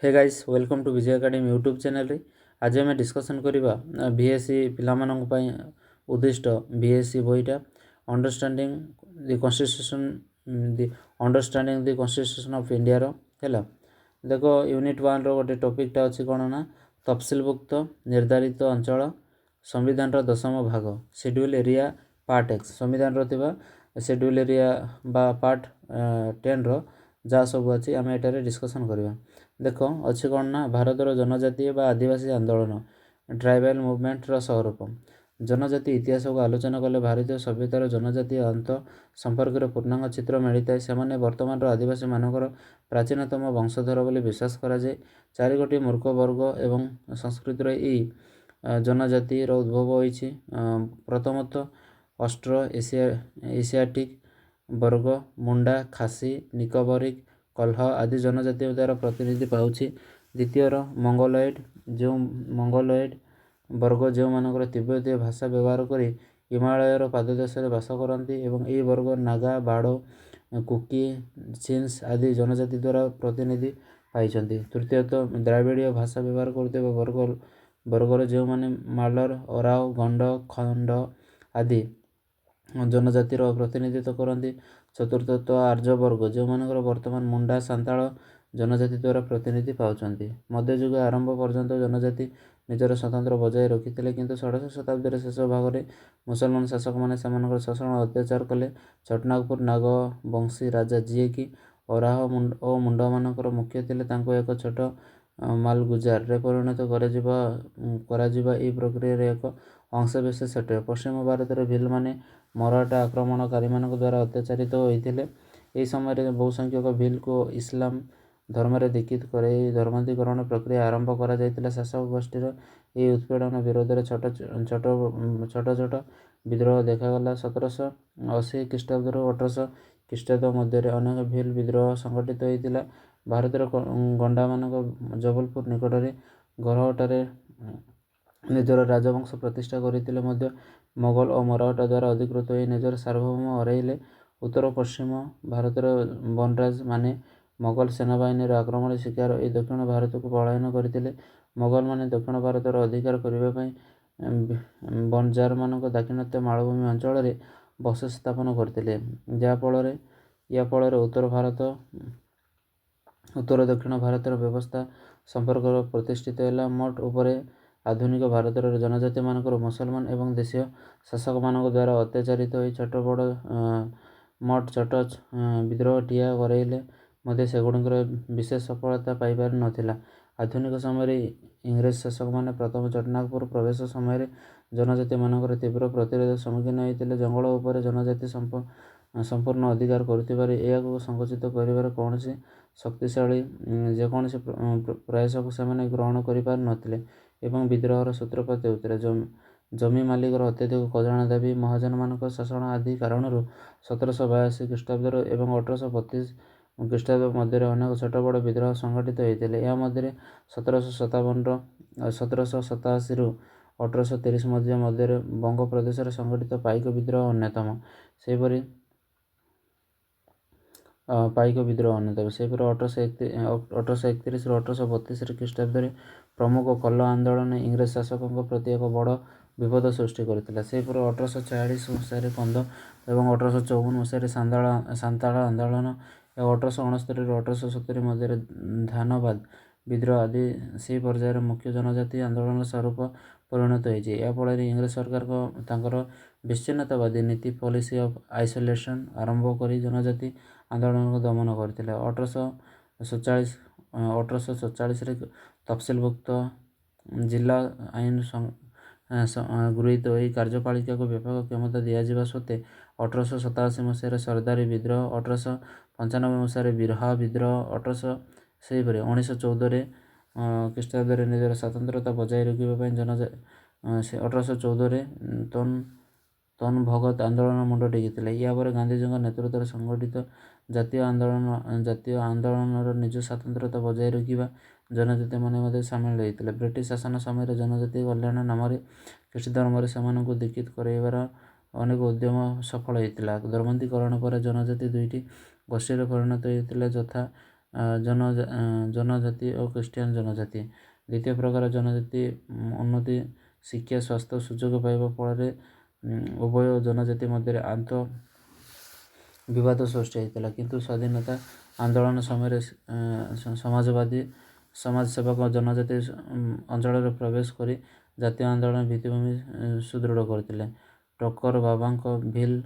Hey guys welcome to Vijay academy YouTube channel रे आज आम डिस्कसन करवा बीएससी पिलामानंक पई उद्दिष्ट बीएससी बईटा understanding the constitution the understanding the constitution of India रो हैला देखो यूनिट 1 रो गोटे टॉपिकटा अछि कोन ना तफसिलभुक्त निर्धारित अंचल संविधान रो दशम भाग शेड्यूल एरिया पार्ट एक्स संविधान रो थिबा शेड्यूल एरिया बा पार्ट 10 रो जहाँ सब अच्छी आम एटारे डिस्कसन करवा देख अच्छे कौन ना भारतर जनजातीय बा आदिवासी आंदोलन ट्राइबल मुवमेंट स्वरूप जनजाति इतिहास को आलोचना कले भारतीय सभ्यतार जनजातीय अंत संपर्क पूर्णांग चित्र मिलता है से वर्तमान आदिवासी मानकर प्राचीनतम वंशधर बोली विश्वास कराए चार गोटी मूर्ख वर्ग एवं संस्कृतिर जनजातिर उद्भव होती प्रथमतः ऑस्ट्रो एशियाटिक वर्ग मुंडा खासी निकोबरिक कलह आदि जनजातीय द्वारा प्रतिनिधि पाउछि द्वितीयर मंगोलॉइड वर्ग जो मानकर तिब्बतीय भाषा व्यवहार करी हिमालयर पाददेश बास करती एवं यही वर्ग नागा बाड़ो कुकी चिन्स आदि जनजाति द्वारा प्रतिनिधि पाई तृतीयतः द्राविड़ीय भाषा व्यवहार करते वर्गर जो मैंने मालर ओराव गंड खंड आदि जनजातिर प्रतिनिधित्व करती चतुर्थतः आर्य वर्ग जो मानकर वर्तमान मुंडा सांताल जनजाति द्वारा प्रतिनिधि पाउछंती मध्ययुग आरंभ पर्यंत जनजाति निजर स्वतंत्र बजाय रखिते किंतु षोडश शताब्दी शेष भाग में मुसलमान शासक मैंने शोषण अत्याचार कले छटनागपुर नाग वंशी राजा जी कि ओराह और मुंडा मानकर मुख्य थिले एक छोट मालगुजार रे परिणत करा प्रक्रिया एक अंशविशेष अटे पश्चिम भारत में भिल माने मराठा आक्रमणकारी द्वारा अत्याचारित होते यह समय बहुसंख्यक भिल को इस्लाम धर्म दीक्षित कर धर्मांतरण प्रक्रिया आरंभ कर शासक गोष्ठीर यह उत्पीड़न विरोध में छोट छोट विद्रोह देखागला 1780 ख्रीष्टाब्द 1800 ख्रीष्टाब्द मध्य अनेक भिल विद्रोह संगठित होता भारतर गंडा मान जबलपुर निकट में गरहटारे निजर राजवंश प्रतिष्ठा करते मोगल और मराठा द्वारा अधिकृत हो निजर सार्वभौम हरइले उत्तर पश्चिम भारतर बनराज माने मोगल सेनाबाहिनी आक्रमण शिकार ये दक्षिण भारत को पलायन करते मोगल माने दक्षिण भारतर अधिकार करने बनजार मान दाक्षिणात्य मालभूमि अंचल बस स्थापन करते जहाँफल उत्तर दक्षिण भारतर व्यवस्था संपर्क प्रतिष्ठित है मोट उपरे आधुनिक भारतर जनजाति मानक मुसलमान एवं देशीय शासक मान द्वारा अत्याचारित हो छोट बड़ मोट छोट विद्रोह टिया कराइले सेगुड़िकर विशेष सफलता पाइपार नाला आधुनिक समय इंग्रेज शासक मैंने प्रथम चटनागपुर प्रवेश समय जनजाति मानकर तीव्र प्रतिरोध सम्मुखीन होते जंगल उपर जनजाति संपूर्ण अधिकार करुँ संकुचित कर कौन शक्तिशाली जेकोसी प्रयास को से ग्रहण कर एवं विद्रोहर सूत्रपात होते जमी मालिकर अत्यधिक खजना दाबी महाजन मान शासन आदि कारण 1782 ख्रीष्टाब्द एवं 1832 ख्रीष्टाब्द मध्य अनेक छोट बड़ विद्रोह संगठित होते यह मध्य 1787 रु 1830 मध्य बंग प्रदेश संगठित पाइक विद्रोह अन्यतम सेपरी पाइक विद्रोह अन्यतम सेपरी 1831 रु 1832 ख्रीष्टाब्द प्रमुख कल्ल आंदोलन इंग्रेज शासकों प्रति एक बड़ विपद सृष्टि करता सेपरी 1840 मसीह कंद और 1854 मसीह सांताल आंदोलन 1869 रु 1870 मध्य धानबाद विद्रोह आदि से पर्यायर मुख्य जनजाति आंदोलन स्वरूप परिणत होफल इंग्रेज सरकार को विच्छिन्नतावादी नीति पॉलिसी ऑफ आइसोलेशन आरंभ कर जनजाति आंदोलन को दमन करते 1847 तफसिलभुक्त जिला आईन गृहीत हो कार्यपालिका को व्यापक क्षमता दिज्व सत्वे 1887 मसीह सरदारी विद्रोह 1895 मसीह बिरहा विद्रोह 1914 ख्रीष्टाब्द निजर स्वतंत्रता बजाय रखा जन 1814 तन भगत आंदोलन मुंड टेकी यापर गांधीजी नेतृत्व संगठित जातीय आंदोलन निज स्वतंत्रता बजाय रखा जनजाति मैंने सामिल होते ब्रिटिश शासन समय जनजाति कल्याण नाम ख्रीष्ट धर्म से दीक्षित कराइबार अनेक उद्यम सफल होता धर्मांतरण पर जनजाति दुईटी गोष्ठी परिणत होता यथा ଜନଜାତି ଓ ଖ୍ରୀଷ୍ଟିଆନ ଜନଜାତି। ଦ୍ୱିତୀୟ ପ୍ରକାର ଜନଜାତି ଉନ୍ନତି, ଶିକ୍ଷା, ସ୍ୱାସ୍ଥ୍ୟ ସୁଯୋଗ ପାଇବା ଫଳରେ ଉଭୟ ଜନଜାତି ମଧ୍ୟରେ ବିବାଦ ସୃଷ୍ଟି ହୋଇଥିଲା। କିନ୍ତୁ ସ୍ୱାଧୀନତା ଆନ୍ଦୋଳନ ସମୟରେ ସମାଜବାଦୀ ସମାଜସେବକ ଜନଜାତି ଅଞ୍ଚଳରେ ପ୍ରବେଶ କରି ଜାତୀୟ ଆନ୍ଦୋଳନ ଭିତ୍ତିଭୂମି ସୁଦୃଢ଼ କରିଥିଲେ। ଟକର ବାବାଙ୍କ ଭିଲ୍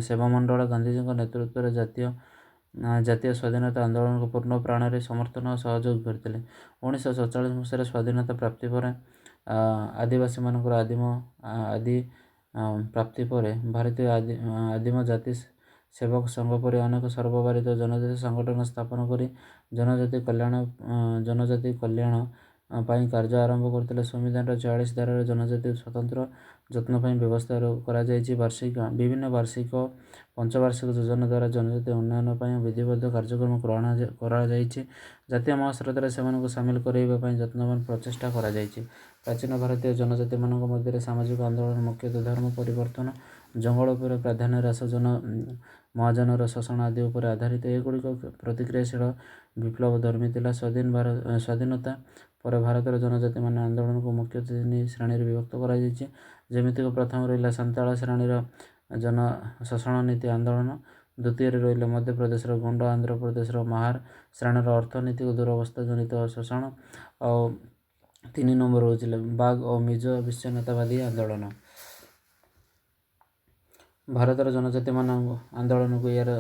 ସେବାମଣ୍ଡଳ ଗାନ୍ଧୀଜୀଙ୍କ ନେତୃତ୍ୱରେ ଜାତୀୟ ସ୍ୱାଧୀନତା ଆନ୍ଦୋଳନକୁ ପୂର୍ଣ୍ଣ ପ୍ରାଣରେ ସମର୍ଥନ ଓ ସହଯୋଗ କରିଥିଲେ। 1947 ମସିହାରେ ସ୍ୱାଧୀନତା ପ୍ରାପ୍ତି ପରେ ଆଦିବାସୀମାନଙ୍କର ଆଦି ପ୍ରାପ୍ତି ପରେ ଭାରତୀୟ ଆଦିମ ଜାତି ସେବକ ସଂଘ ପରି ଅନେକ ସର୍ବଭାରତୀୟ ଜନଜାତି ସଂଗଠନ ସ୍ଥାପନ କରି ଜନଜାତି କଲ୍ୟାଣ ପାଇଁ କାର୍ଯ୍ୟ ଆରମ୍ଭ କରିଥିଲେ। ସମ୍ବିଧାନର 44 ଧାରାରେ ଜନଜାତି ସ୍ୱତନ୍ତ୍ର ଯତ୍ନ ପାଇଁ ବ୍ୟବସ୍ଥା କରାଯାଇଛି। ବିଭିନ୍ନ ବାର୍ଷିକ ପଞ୍ଚବାର୍ଷିକ ଯୋଜନା ଦ୍ୱାରା ଜନଜାତି ଉନ୍ନୟନ ପାଇଁ ବିଧିବଦ୍ଧ କାର୍ଯ୍ୟକ୍ରମ କରାଯାଇଛି। ଜାତୀୟ ମହାସ୍ରୋତରେ ସେମାନଙ୍କୁ ସାମିଲ କରାଇବା ପାଇଁ ଯତ୍ନବାନ ପ୍ରଚେଷ୍ଟା କରାଯାଇଛି। ପ୍ରାଚୀନ ଭାରତୀୟ ଜନଜାତିମାନଙ୍କ ମଧ୍ୟରେ ସାମାଜିକ ଆନ୍ଦୋଳନ ମୁଖ୍ୟତଃ ଧର୍ମ ପରିବର୍ତ୍ତନ, ଜଙ୍ଗଲ ଉପରେ ପ୍ରାଧାନ୍ୟ ହ୍ରାସ, ମହାଜନର ଶୋଷଣ ଆଦି ଉପରେ ଆଧାରିତ। ଏଗୁଡ଼ିକ ପ୍ରତିକ୍ରିୟାଶୀଳ ବିପ୍ଳବଧର୍ମୀ ଥିଲା। ସ୍ୱାଧୀନତା ପରେ ଭାରତର ଜନଜାତିମାନ ଆନ୍ଦୋଳନକୁ ମୁଖ୍ୟତଃ 3 ଶ୍ରେଣୀରେ ବିଭକ୍ତ କରାଯାଇଛି। ଯେମିତିକି ପ୍ରଥମ ରହିଲା ସାନ୍ତାଳ ଶ୍ରେଣୀର ଶୋଷଣ ନୀତି ଆନ୍ଦୋଳନ, ଦ୍ୱିତୀୟରେ ରହିଲା ମଧ୍ୟପ୍ରଦେଶର ଗୋଣ୍ଡ, ଆନ୍ଧ୍ରପ୍ରଦେଶର ମାହାର ଶ୍ରେଣୀର ଅର୍ଥନୈତିକ ଦୁରବସ୍ଥା ଜନିତ ଶୋଷଣ, ଆଉ 3 ନମ୍ବର ହେଉଛି ବାଗ ଓ ମିଜୋ ବିଚ୍ଛିନ୍ନତାବାଦୀ ଆନ୍ଦୋଳନ। ଭାରତର ଜନଜାତିମାନ ଆନ୍ଦୋଳନକୁ ଏହାର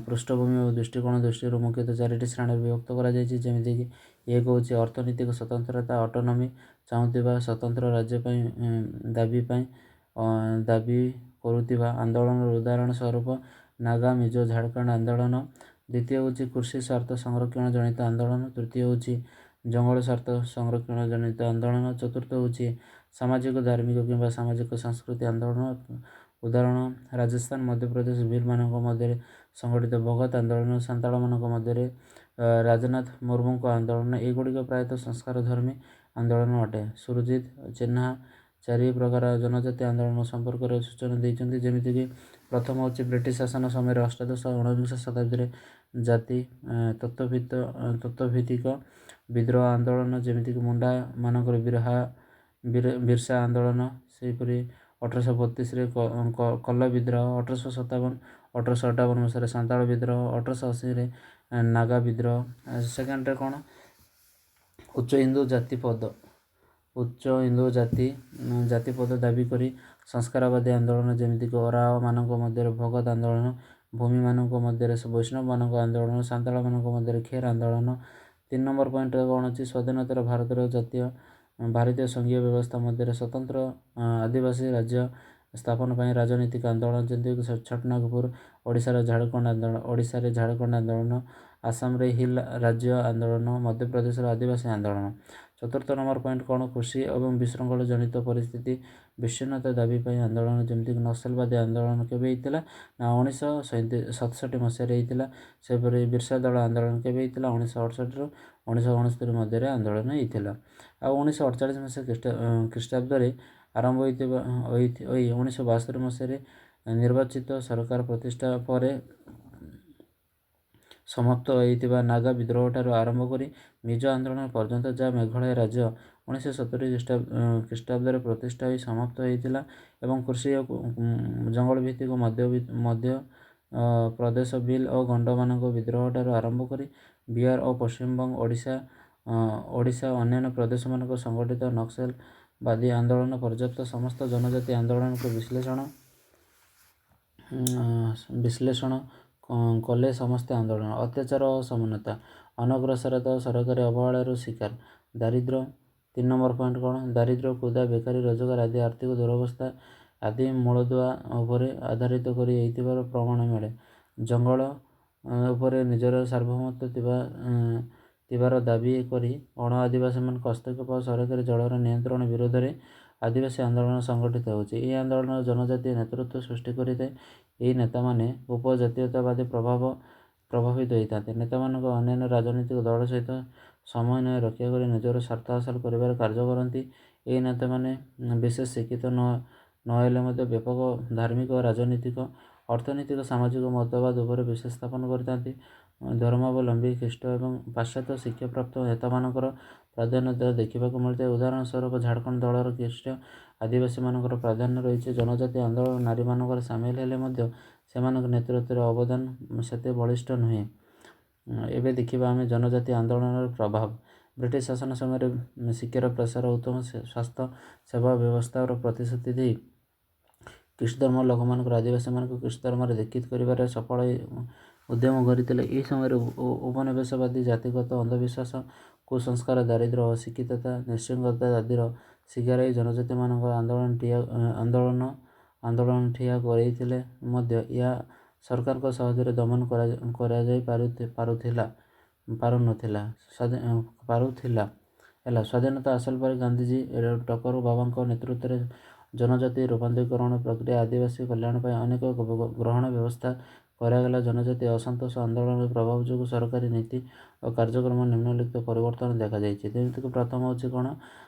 ପୃଷ୍ଠଭୂମି ଓ ଦୃଷ୍ଟିକୋଣ ଦୃଷ୍ଟିରୁ ମୁଖ୍ୟତଃ 4ଟି ଶ୍ରେଣୀରେ ବିଭକ୍ତ କରାଯାଇଛି। ଯେମିତିକି 1 ହେଉଛି ଅର୍ଥନୈତିକ ସ୍ୱତନ୍ତ୍ରତା, ଅଟୋନମି ଚାହୁଁଥିବା ସ୍ୱତନ୍ତ୍ର ରାଜ୍ୟ ପାଇଁ ଦାବି କରୁଥିବା ଆନ୍ଦୋଳନର ଉଦାହରଣ ସ୍ୱରୂପ ନାଗା, ମିଜୋ, ଝାଡ଼ଖଣ୍ଡ ଆନ୍ଦୋଳନ। ଦ୍ୱିତୀୟ ହେଉଛି କୃଷି ସ୍ୱାର୍ଥ ସଂରକ୍ଷଣ ଜନିତ ଆନ୍ଦୋଳନ। ତୃତୀୟ ହେଉଛି ଜଙ୍ଗଲ ସ୍ୱାର୍ଥ ସଂରକ୍ଷଣ ଜନିତ ଆନ୍ଦୋଳନ। ଚତୁର୍ଥ ହେଉଛି ସାମାଜିକ, ଧାର୍ମିକ କିମ୍ବା ସାମାଜିକ ସାଂସ୍କୃତିକ ଆନ୍ଦୋଳନ। ଉଦାହରଣ ରାଜସ୍ଥାନ, ମଧ୍ୟପ୍ରଦେଶ ଭିଲମାନଙ୍କ ମଧ୍ୟରେ ସଂଗଠିତ ଭଗତ ଆନ୍ଦୋଳନ, ସାନ୍ତାଳମାନଙ୍କ ମଧ୍ୟରେ ରାଜନାଥ ମୁର୍ମୁଙ୍କ ଆନ୍ଦୋଳନ। ଏଗୁଡ଼ିକ ପ୍ରାୟତଃ ସଂସ୍କାରଧର୍ମୀ ଆନ୍ଦୋଳନ ଅଟେ। ସୁରଜିତ ସିହ୍ନା 4 ପ୍ରକାର ଜନଜାତି ଆନ୍ଦୋଳନ ସମ୍ପର୍କରେ ସୂଚନା ଦେଇଛନ୍ତି। ଯେମିତିକି ପ୍ରଥମ ହେଉଛି ବ୍ରିଟିଶ ଶାସନ ସମୟରେ ଅଷ୍ଟାଦଶ ଓ ଊନବିଂଶ ଶତାବ୍ଦୀରେ ଜାତି ତତ୍ତ୍ୱଭିତ୍ତିକ ବିଦ୍ରୋହ ଆନ୍ଦୋଳନ, ଯେମିତିକି ମୁଣ୍ଡା ମାନଙ୍କର ବିର୍ସା ଆନ୍ଦୋଳନ। ସେହିପରି 1832ରେ କଲ ବିଦ୍ରୋହ, 1857 ମସିହାରେ ସାନ୍ତାଳ ବିଦ୍ରୋହ, 1880ରେ ନାଗା ବିଦ୍ରୋହ। ସେକେଣ୍ଡରେ କ'ଣ ଉଚ୍ଚ ହିନ୍ଦୁ ଜାତିପଦ ଦାବି କରି ସଂସ୍କାରବାଦୀ ଆନ୍ଦୋଳନ, ଯେମିତିକି ଓରାଓ ମାନଙ୍କ ମଧ୍ୟରେ ଭଗତ ଆନ୍ଦୋଳନ, ଭୂମିମାନଙ୍କ ମଧ୍ୟରେ ବୈଷ୍ଣବମାନଙ୍କ ଆନ୍ଦୋଳନ, ସାନ୍ତାଳମାନଙ୍କ ମଧ୍ୟରେ ଖେର ଆନ୍ଦୋଳନ। 3 ନମ୍ବର ପଏଣ୍ଟରେ କ'ଣ ଅଛି ସ୍ୱାଧୀନତାର ଭାରତୀୟ ସଂଘୀୟ ବ୍ୟବସ୍ଥା ମଧ୍ୟରେ ସ୍ୱତନ୍ତ୍ର ଆଦିବାସୀ ରାଜ୍ୟ ସ୍ଥାପନ ପାଇଁ ରାଜନୈତିକ ଆନ୍ଦୋଳନ, ଯେମିତିକି ଛୋଟନାଗପୁର, ଓଡ଼ିଶାରେ ଝାଡ଼ଖଣ୍ଡ ଆନ୍ଦୋଳନ, ଆସାମରେ ହିଲ୍ ରାଜ୍ୟ ଆନ୍ଦୋଳନ, ମଧ୍ୟପ୍ରଦେଶର ଆଦିବାସୀ ଆନ୍ଦୋଳନ। 4ର୍ଥ ନମ୍ବର ପଏଣ୍ଟ କ'ଣ କୃଷି ଏବଂ ବିଶୃଙ୍ଖଳ ଜନିତ ପରିସ୍ଥିତି ବିଚ୍ଛିନ୍ନତା ଦାବି ପାଇଁ ଆନ୍ଦୋଳନ, ଯେମିତିକି ନକ୍ସଲବାଦୀ ଆନ୍ଦୋଳନ କେବେ ହେଇଥିଲା ନା 1967 ମସିହାରେ ହେଇଥିଲା। ସେପରି ବିର୍ସା ଦଳ ଆନ୍ଦୋଳନ କେବେ ହେଇଥିଲା 1968ରୁ 1969 ମଧ୍ୟରେ ଆନ୍ଦୋଳନ ହେଇଥିଲା। ଆଉ 1948 ମସିହା ଖ୍ରୀଷ୍ଟାବ୍ଦରେ ଆରମ୍ଭ ହୋଇଥିବା 1972 ମସିହାରେ ନିର୍ବାଚିତ ସରକାର ପ୍ରତିଷ୍ଠା ପରେ ସମାପ୍ତ ହୋଇଥିବା ନାଗା ବିଦ୍ରୋହଠାରୁ ଆରମ୍ଭ କରି ମିଜୋ ଆନ୍ଦୋଳନ ପର୍ଯ୍ୟନ୍ତ, ଯାହା ମେଘାଳୟ ରାଜ୍ୟ 1970 ଖ୍ରୀଷ୍ଟାବ୍ଦରେ ପ୍ରତିଷ୍ଠା ହୋଇ ସମାପ୍ତ ହୋଇଥିଲା। ଏବଂ କୃଷି ଓ ଜଙ୍ଗଲ ଭିତ୍ତିକ ମଧ୍ୟ ପ୍ରଦେଶ ବିଲ୍ ଓ ଗଣ୍ଡମାନଙ୍କ ବିଦ୍ରୋହଠାରୁ ଆରମ୍ଭ କରି ବିହାର ଓ ପଶ୍ଚିମବଙ୍ଗ, ଓଡ଼ିଶା ଓ ଅନ୍ୟାନ୍ୟ ପ୍ରଦେଶମାନଙ୍କ ସଂଗଠିତ ନକ୍ସଲବାଦୀ ଆନ୍ଦୋଳନ ପର୍ଯ୍ୟନ୍ତ ସମସ୍ତ ଜନଜାତି ଆନ୍ଦୋଳନକୁ ବିଶ୍ଳେଷଣ କଲେ ସମସ୍ତ ଆନ୍ଦୋଳନ ଅତ୍ୟାଚାର ଓ ଅସମାନତା, ଅନଗ୍ରସରତା ଓ ସରକାରୀ ଅବହେଳାର ଶିକାର। ଦାରିଦ୍ର୍ୟ 3 ନମ୍ବର ପଏଣ୍ଟ କ'ଣ ଦାରିଦ୍ର୍ୟ, କ୍ଷୁଧା, ବେକାରୀ, ରୋଜଗାର ଆଦି ଆର୍ଥିକ ଦୁରବସ୍ଥା ଆଦି ମୂଳଦୁଆ ଉପରେ ଆଧାରିତ କରି ହେଇଥିବାର ପ୍ରମାଣ ମିଳେ। ଜଙ୍ଗଲ ଉପରେ ନିଜର ସାର୍ବଭୌମତ୍ୱ ଥିବାର ଦାବି କରି ଅଣ ଆଦିବାସୀମାନଙ୍କ ହସ୍ତକ୍ଷେପ ଓ ସରକାରୀ ଜଳର ନିୟନ୍ତ୍ରଣ ବିରୋଧରେ ଆଦିବାସୀ ଆନ୍ଦୋଳନ ସଂଗଠିତ ହେଉଛି। ଏହି ଆନ୍ଦୋଳନ ଜନଜାତୀୟ ନେତୃତ୍ୱ ସୃଷ୍ଟି କରିଥାଏ। ଏହି ନେତାମାନେ ଉପଜାତୀୟତାବାଦୀ ପ୍ରଭାବିତ ହୋଇଥାନ୍ତି। ନେତାମାନଙ୍କ ଅନ୍ୟାନ୍ୟ ରାଜନୈତିକ ଦଳ ସହିତ ସମନ୍ୱୟ ରକ୍ଷା କରି ନିଜର ସ୍ୱାର୍ଥ ହାସଲ କରିବାର କାର୍ଯ୍ୟ କରନ୍ତି। ଏହି ନେତାମାନେ ବିଶେଷ ଶିକ୍ଷିତ ନହେଲେ ମଧ୍ୟ ବ୍ୟାପକ ଧାର୍ମିକ, ରାଜନୈତିକ, ଅର୍ଥନୈତିକ, ସାମାଜିକ ମତବାଦ ଉପରେ ବିଶ୍ୱାସ ସ୍ଥାପନ କରିଥାନ୍ତି। ଧର୍ମାବଲମ୍ବୀ ଖ୍ରୀଷ୍ଟ ଏବଂ ପାଶ୍ଚାତ୍ୟ ଶିକ୍ଷାପ୍ରାପ୍ତ ନେତାମାନଙ୍କର ପ୍ରାଧାନ୍ୟତା ଦେଖିବାକୁ ମିଳିଥାଏ। ଉଦାହରଣ ସ୍ୱରୂପ ଝାଡ଼ଖଣ୍ଡ ଦଳର ଖ୍ରୀଷ୍ଟ ଆଦିବାସୀମାନଙ୍କର ପ୍ରାଧାନ୍ୟ ରହିଛି। ଜନଜାତି ଆନ୍ଦୋଳନ ନାରୀମାନଙ୍କର ସାମିଲ ହେଲେ ମଧ୍ୟ ସେମାନଙ୍କ ନେତୃତ୍ୱରେ ଅବଦାନ ସେତେ ବଳିଷ୍ଠ ନୁହେଁ। ଏବେ ଦେଖିବା ଆମେ ଜନଜାତି ଆନ୍ଦୋଳନର ପ୍ରଭାବ। ବ୍ରିଟିଶ ଶାସନ ସମୟରେ ଶିକ୍ଷାର ପ୍ରସାର, ଉତ୍ତମ ସ୍ୱାସ୍ଥ୍ୟ ସେବା ବ୍ୟବସ୍ଥାର ପ୍ରତିଶ୍ରୁତି ଦେଇ ଖ୍ରୀଷ୍ଟ ଧର୍ମ ଲୋକମାନଙ୍କର ଆଦିବାସୀମାନଙ୍କୁ ଖ୍ରୀଷ୍ଟ ଧର୍ମରେ ଦୀକ୍ଷିତ କରିବାରେ ସଫଳ ଉଦ୍ୟମ କରିଥିଲେ। ଏହି ସମୟରେ ଉପନିବେଶବାଦୀ ଜାତିଗତ ଅନ୍ଧବିଶ୍ୱାସ, କୁସଂସ୍କାର, ଦାରିଦ୍ର୍ୟ, ଅଶିକ୍ଷିତତା, ନିଃସଙ୍ଗତା ଆଦିର ଶିକାର ହୋଇ ଜନଜାତିମାନଙ୍କ ଆନ୍ଦୋଳନ ଠିଆ କରାଇଥିଲେ ମଧ୍ୟ ଏହା ସରକାରଙ୍କ ସହଜରେ ଦମନ କରାଯାଇ ପାରୁଥିଲା। ସ୍ୱାଧୀନତା ହାସଲ ପରେ ଗାନ୍ଧିଜୀ ଟକର ବାବାଙ୍କ ନେତୃତ୍ୱରେ ଜନଜାତି ରୂପାନ୍ତରୀକରଣ ପ୍ରକ୍ରିୟା, ଆଦିବାସୀ କଲ୍ୟାଣ ପାଇଁ ଅନେକ ଗ୍ରହଣ ବ୍ୟବସ୍ଥା କରାଗଲା। ଜନଜାତି ଅସନ୍ତୋଷ ଆନ୍ଦୋଳନର ପ୍ରଭାବ ଯୋଗୁଁ ସରକାରୀ ନୀତି ଓ କାର୍ଯ୍ୟକ୍ରମ ନିମ୍ନଲିଖିତ ପରିବର୍ତ୍ତନ ଦେଖାଯାଇଛି। ଯେମିତିକି ପ୍ରଥମ ହେଉଛି କ'ଣ?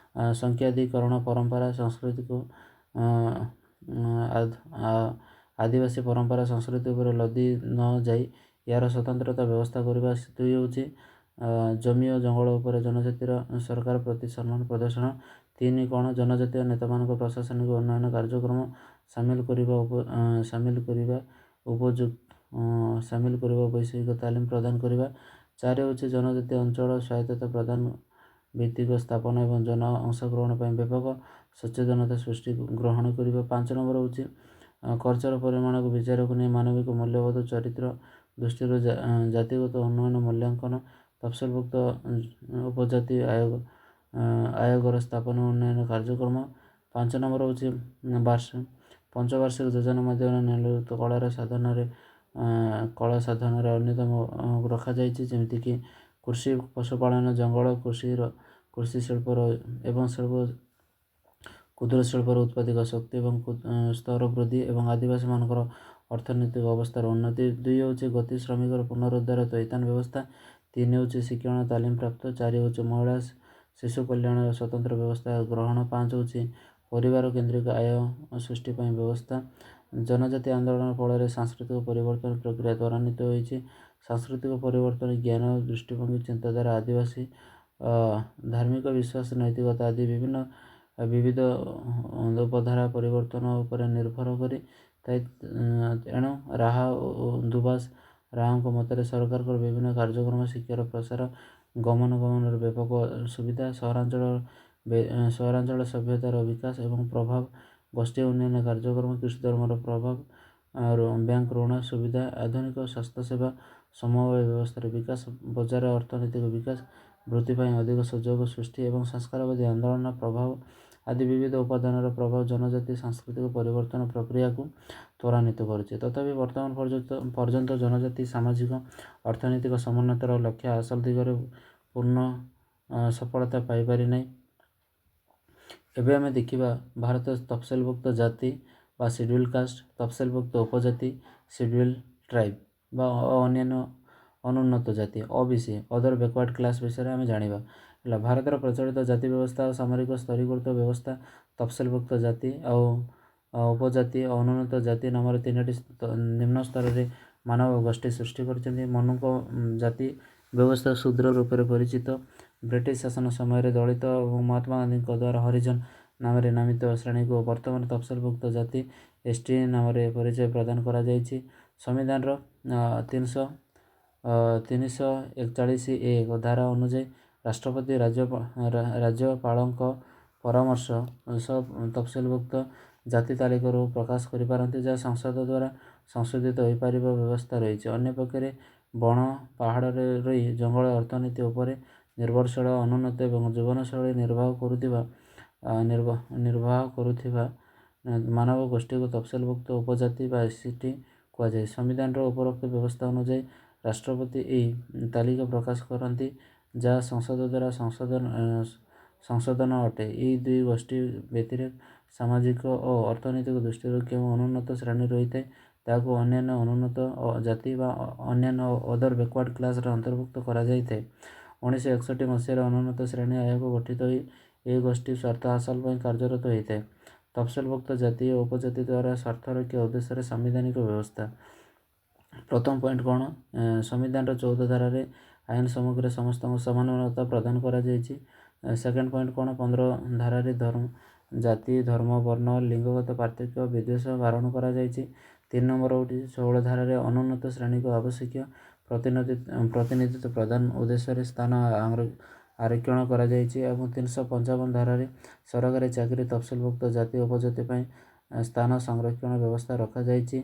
ସଂଖ୍ୟାଧିକରଣ ପରମ୍ପରା ସଂସ୍କୃତିକୁ ଆଦିବାସୀ ପରମ୍ପରା ସଂସ୍କୃତି ଉପରେ ଲଦି ନ ଯାଇ ଏହାର ସ୍ୱତନ୍ତ୍ରତା ବ୍ୟବସ୍ଥା କରିବା। 2 ହେଉଛି ଜମି ଓ ଜଙ୍ଗଲ ଉପରେ ଜନଜାତିର ସରକାର ପ୍ରତି ସମ୍ମାନ ପ୍ରଦର୍ଶନ। 3 କ'ଣ? ଜନଜାତୀୟ ନେତାମାନଙ୍କ ପ୍ରଶାସନିକ ଉନ୍ନୟନ କାର୍ଯ୍ୟକ୍ରମ ସାମିଲ କରିବା ବୈଷୟିକ ତାଲିମ ପ୍ରଦାନ କରିବା। 4 ହେଉଛି ଜନଜାତୀୟ ଅଞ୍ଚଳ ସ୍ୱାୟତ୍ତତା ପ୍ରଦାନ ଭିତ୍ତିକ ସ୍ଥାପନ ଏବଂ ଜନ ଅଂଶଗ୍ରହଣ ପାଇଁ ବ୍ୟାପକ ସଚେତନତା ସୃଷ୍ଟି ଗ୍ରହଣ କରିବା। 5 ନମ୍ବର ହେଉଛି ଖର୍ଚ୍ଚର ପରିମାଣକୁ ବିଚାରକୁ ନେଇ ମାନବିକ ମୂଲ୍ୟବୋଧ ଚରିତ୍ର ଦୃଷ୍ଟିରୁ ଜାତିଗତ ଉନ୍ନୟନ ମୂଲ୍ୟାଙ୍କନ। ତଫସିଲଭୁକ୍ତ ଉପଜାତି ଆୟୋଗର ସ୍ଥାପନ ଉନ୍ନୟନ କାର୍ଯ୍ୟକ୍ରମ। 5 ନମ୍ବର ହେଉଛି ପଞ୍ଚବାର୍ଷିକ ଯୋଜନା ମାଧ୍ୟମରେ ନିମ୍ନଲିଖିତ କଳା ସାଧନରେ ଅନ୍ୟତମ ରଖାଯାଇଛି। ଯେମିତିକି କୃଷି, ପଶୁପାଳନ, ଜଙ୍ଗଲ, କୃଷି ଶିଳ୍ପର ଏବଂ କ୍ଷୁଦ୍ର ଶିଳ୍ପର ଉତ୍ପାଦକ ଶକ୍ତି ଏବଂ ସ୍ତର ବୃଦ୍ଧି ଏବଂ ଆଦିବାସୀମାନଙ୍କର ଅର୍ଥନୈତିକ ଅବସ୍ଥାର ଉନ୍ନତି। 2 ହେଉଛି ଗତି ଶ୍ରମିକର ପୁନରୁଦ୍ଧାର ଥଇଥାନ ବ୍ୟବସ୍ଥା। 3 ହେଉଛି ଶିକ୍ଷଣ ତାଲିମ ପ୍ରାପ୍ତ। 4 ହେଉଛି ମହିଳା ଶିଶୁ କଲ୍ୟାଣର ସ୍ୱତନ୍ତ୍ର ବ୍ୟବସ୍ଥା ଗ୍ରହଣ। 5 ହେଉଛି ପରିବାର କେନ୍ଦ୍ରିକ ଆୟ ସୃଷ୍ଟି ପାଇଁ ବ୍ୟବସ୍ଥା। ଜନଜାତି ଆନ୍ଦୋଳନ ଫଳରେ ସାଂସ୍କୃତିକ ପରିବର୍ତ୍ତନ ପ୍ରକ୍ରିୟା ତ୍ୱରାନ୍ୱିତ ହୋଇଛି। ସାଂସ୍କୃତିକ ପରିବର୍ତ୍ତନ ଜ୍ଞାନ, ଦୃଷ୍ଟିଭଙ୍ଗୀ, ଚିନ୍ତାଧାରା, ଆଦିବାସୀ ଧାର୍ମିକ ବିଶ୍ୱାସ, ନୈତିକତା ଆଦି ବିବିଧ ଉପଧାରା ପରିବର୍ତ୍ତନ ଉପରେ ନିର୍ଭର କରିଥାଏ। ଏଣୁ ଦୁବାସ ରାଓଙ୍କ ମତରେ ସରକାରଙ୍କର ବିଭିନ୍ନ କାର୍ଯ୍ୟକ୍ରମ, ଶିକ୍ଷାର ପ୍ରସାର, ଗମନାଗମନର ବ୍ୟାପକ ସୁବିଧା, ସହରାଞ୍ଚଳ ସଭ୍ୟତାର ବିକାଶ ଏବଂ ପ୍ରଭାବ, ଗୋଷ୍ଠୀ ଉନ୍ନୟନ କାର୍ଯ୍ୟକ୍ରମ, ଖ୍ରୀଷ୍ଟ ଧର୍ମର ପ୍ରଭାବ, ବ୍ୟାଙ୍କ ଋଣ ସୁବିଧା, ଆଧୁନିକ ସ୍ୱାସ୍ଥ୍ୟସେବା, ସମବାୟ ବ୍ୟବସ୍ଥାର ବିକାଶ, ବଜାର ଅର୍ଥନୈତିକ ବିକାଶ, ବୃତ୍ତି ପାଇଁ ଅଧିକ ସୁଯୋଗ ସୃଷ୍ଟି ଏବଂ ସଂସ୍କାରବାଦୀ ଆନ୍ଦୋଳନର ପ୍ରଭାବ ଆଦି ବିବିଧ ଉପାଦାନର ପ୍ରଭାବ ଜନଜାତି ସାଂସ୍କୃତିକ ପରିବର୍ତ୍ତନ ପ୍ରକ୍ରିୟାକୁ ତ୍ୱରାନ୍ୱିତ କରୁଛି। ତଥାପି ବର୍ତ୍ତମାନ ପର୍ଯ୍ୟନ୍ତ ଜନଜାତି ସାମାଜିକ ଅର୍ଥନୈତିକ ସମୁନ୍ନତର ଲକ୍ଷ୍ୟ ହାସଲ ଦିଗରେ ପୂର୍ଣ୍ଣ ସଫଳତା ପାଇପାରିନାହିଁ। ଏବେ ଆମେ ଦେଖିବା ଭାରତ ତଫସିଲଭୁକ୍ତ ଜାତି ବା ସିଡ୍ୟୁଲ କାଷ୍ଟ, ତଫସିଲଭୁକ୍ତ ଉପଜାତି ସିଡ୍ୟୁଲ ଟ୍ରାଇବ ବା ଅନ୍ୟାନ୍ୟ ଅନୁନ୍ନତ ଜାତି OBC ଅଦର ବ୍ୟାକୱାର୍ଡ କ୍ଲାସ ବିଷୟରେ ଆମେ ଜାଣିବା। ଭାରତର ପ୍ରଚଳିତ ଜାତି ବ୍ୟବସ୍ଥା ଓ ସାମରିକ ସ୍ତରୀକୃତ ବ୍ୟବସ୍ଥା ତଫସିଲଭୁକ୍ତ ଜାତି ଆଉ ଉପଜାତି ଓ ଅନୁନ୍ନତ ଜାତି ନାମରେ 3ଟି ନିମ୍ନ ସ୍ତରରେ ମାନବ ଗୋଷ୍ଠୀ ସୃଷ୍ଟି କରିଛନ୍ତି। ମନୁଙ୍କ ଜାତି ବ୍ୟବସ୍ଥା ଶୂଦ୍ର ରୂପରେ ପରିଚିତ। ବ୍ରିଟିଶ ଶାସନ ସମୟରେ ଦଳିତ ଏବଂ ମହାତ୍ମା ଗାନ୍ଧୀଙ୍କ ଦ୍ୱାରା ହରିଜନ ନାମରେ ନାମିତ ଶ୍ରେଣୀକୁ ବର୍ତ୍ତମାନ ତଫସିଲଭୁକ୍ତ ଜାତି ST ନାମରେ ପରିଚୟ ପ୍ରଦାନ କରାଯାଇଛି। ସମ୍ବିଧାନର 341A ଧାରା ଅନୁଯାୟୀ ରାଷ୍ଟ୍ରପତି ରାଜ୍ୟପାଳଙ୍କ ପରାମର୍ଶ ସହ ତଫସିଲଭୁକ୍ତ ଜାତି ତାଲିକାକୁ ପ୍ରକାଶ କରିପାରନ୍ତି, ଯାହା ସଂସଦ ଦ୍ୱାରା ସଂଶୋଧିତ ହୋଇପାରିବ ବ୍ୟବସ୍ଥା ରହିଛି। ଅନ୍ୟପକ୍ଷରେ ବଣ, ପାହାଡ଼ରେ ରହି ଜଙ୍ଗଲ ଅର୍ଥନୀତି ଉପରେ ନିର୍ଭରଶୀଳ ଅନୁନ୍ନତ ଏବଂ ଜୀବନଶୈଳୀ ନିର୍ବାହ କରୁଥିବା ମାନବ ଗୋଷ୍ଠୀକୁ ତଫସିଲଭୁକ୍ତ ଉପଜାତି ବା ST କୁହାଯାଏ। ସମ୍ବିଧାନର ଉପରୋକ୍ତ ବ୍ୟବସ୍ଥା ଅନୁଯାୟୀ ରାଷ୍ଟ୍ରପତି ଏହି ତାଲିକା ପ୍ରକାଶ କରନ୍ତି, ଯାହା ସଂସଦ ଦ୍ୱାରା ସଂଶୋଧନ ଅଟେ। ଏହି 2 ଗୋଷ୍ଠୀ ବ୍ୟତିରେକ ସାମାଜିକ ଓ ଅର୍ଥନୈତିକ ଦୃଷ୍ଟିରୁ କେଉଁ ଅନୁନ୍ନତ ଶ୍ରେଣୀ ରହିଥାଏ ତାହାକୁ ଅନ୍ୟାନ୍ୟ ଅନୁନ୍ନତ ଜାତି ବା ଅନ୍ୟାନ୍ୟ ଅଦର ବ୍ୟାକୱାର୍ଡ କ୍ଲାସରେ ଅନ୍ତର୍ଭୁକ୍ତ କରାଯାଇଥାଏ। 1961 ମସିହାରେ ଅନୁନ୍ନତ ଶ୍ରେଣୀ ଆୟୋଗ ଗଠିତ ହୋଇ ଏହି ଗୋଷ୍ଠୀ ସ୍ୱାର୍ଥ ହାସଲ ପାଇଁ କାର୍ଯ୍ୟରତ ହୋଇଥାଏ। ତଫସିଲଭୁକ୍ତ ଜାତି ଓ ଉପଜାତି ଦ୍ୱାରା ସ୍ୱାର୍ଥରକ୍ଷା ଉଦ୍ଦେଶ୍ୟରେ ସାମ୍ବିଧାନିକ ବ୍ୟବସ୍ଥା। ପ୍ରଥମ ପଏଣ୍ଟ କ'ଣ, ସମ୍ବିଧାନର 14 ଧାରାରେ ଆଇନ ସମ୍ମୁଖରେ ସମସ୍ତଙ୍କୁ ସମାନ ମାନ୍ୟତା ପ୍ରଦାନ କରାଯାଇଛି। ସେକେଣ୍ଡ ପଏଣ୍ଟ କ'ଣ, 15 ଧାରାରେ ଜାତି, ଧର୍ମ, ବର୍ଣ୍ଣ, ଲିଙ୍ଗଗତ ପାର୍ଥକ୍ୟ, ବିଦ୍ୱେଷ ବାରଣ କରାଯାଇଛି। 3 ନମ୍ବର ହେଉଛି 16 ଧାରାରେ ଅନୁନ୍ନତ ଶ୍ରେଣୀକୁ ଆବଶ୍ୟକୀୟ ପ୍ରତିନିଧିତ୍ୱ ପ୍ରଦାନ ଉଦ୍ଦେଶ୍ୟରେ ସ୍ଥାନ ଆରକ୍ଷଣ କରାଯାଇଛି। ଏବଂ 355 ଧାରାରେ ସରକାରୀ ଚାକିରି ତଫସିଲଭୁକ୍ତ ଜାତି ଓ ଉପଜାତି ପାଇଁ ସ୍ଥାନ ସଂରକ୍ଷଣ ବ୍ୟବସ୍ଥା ରଖାଯାଇଛି।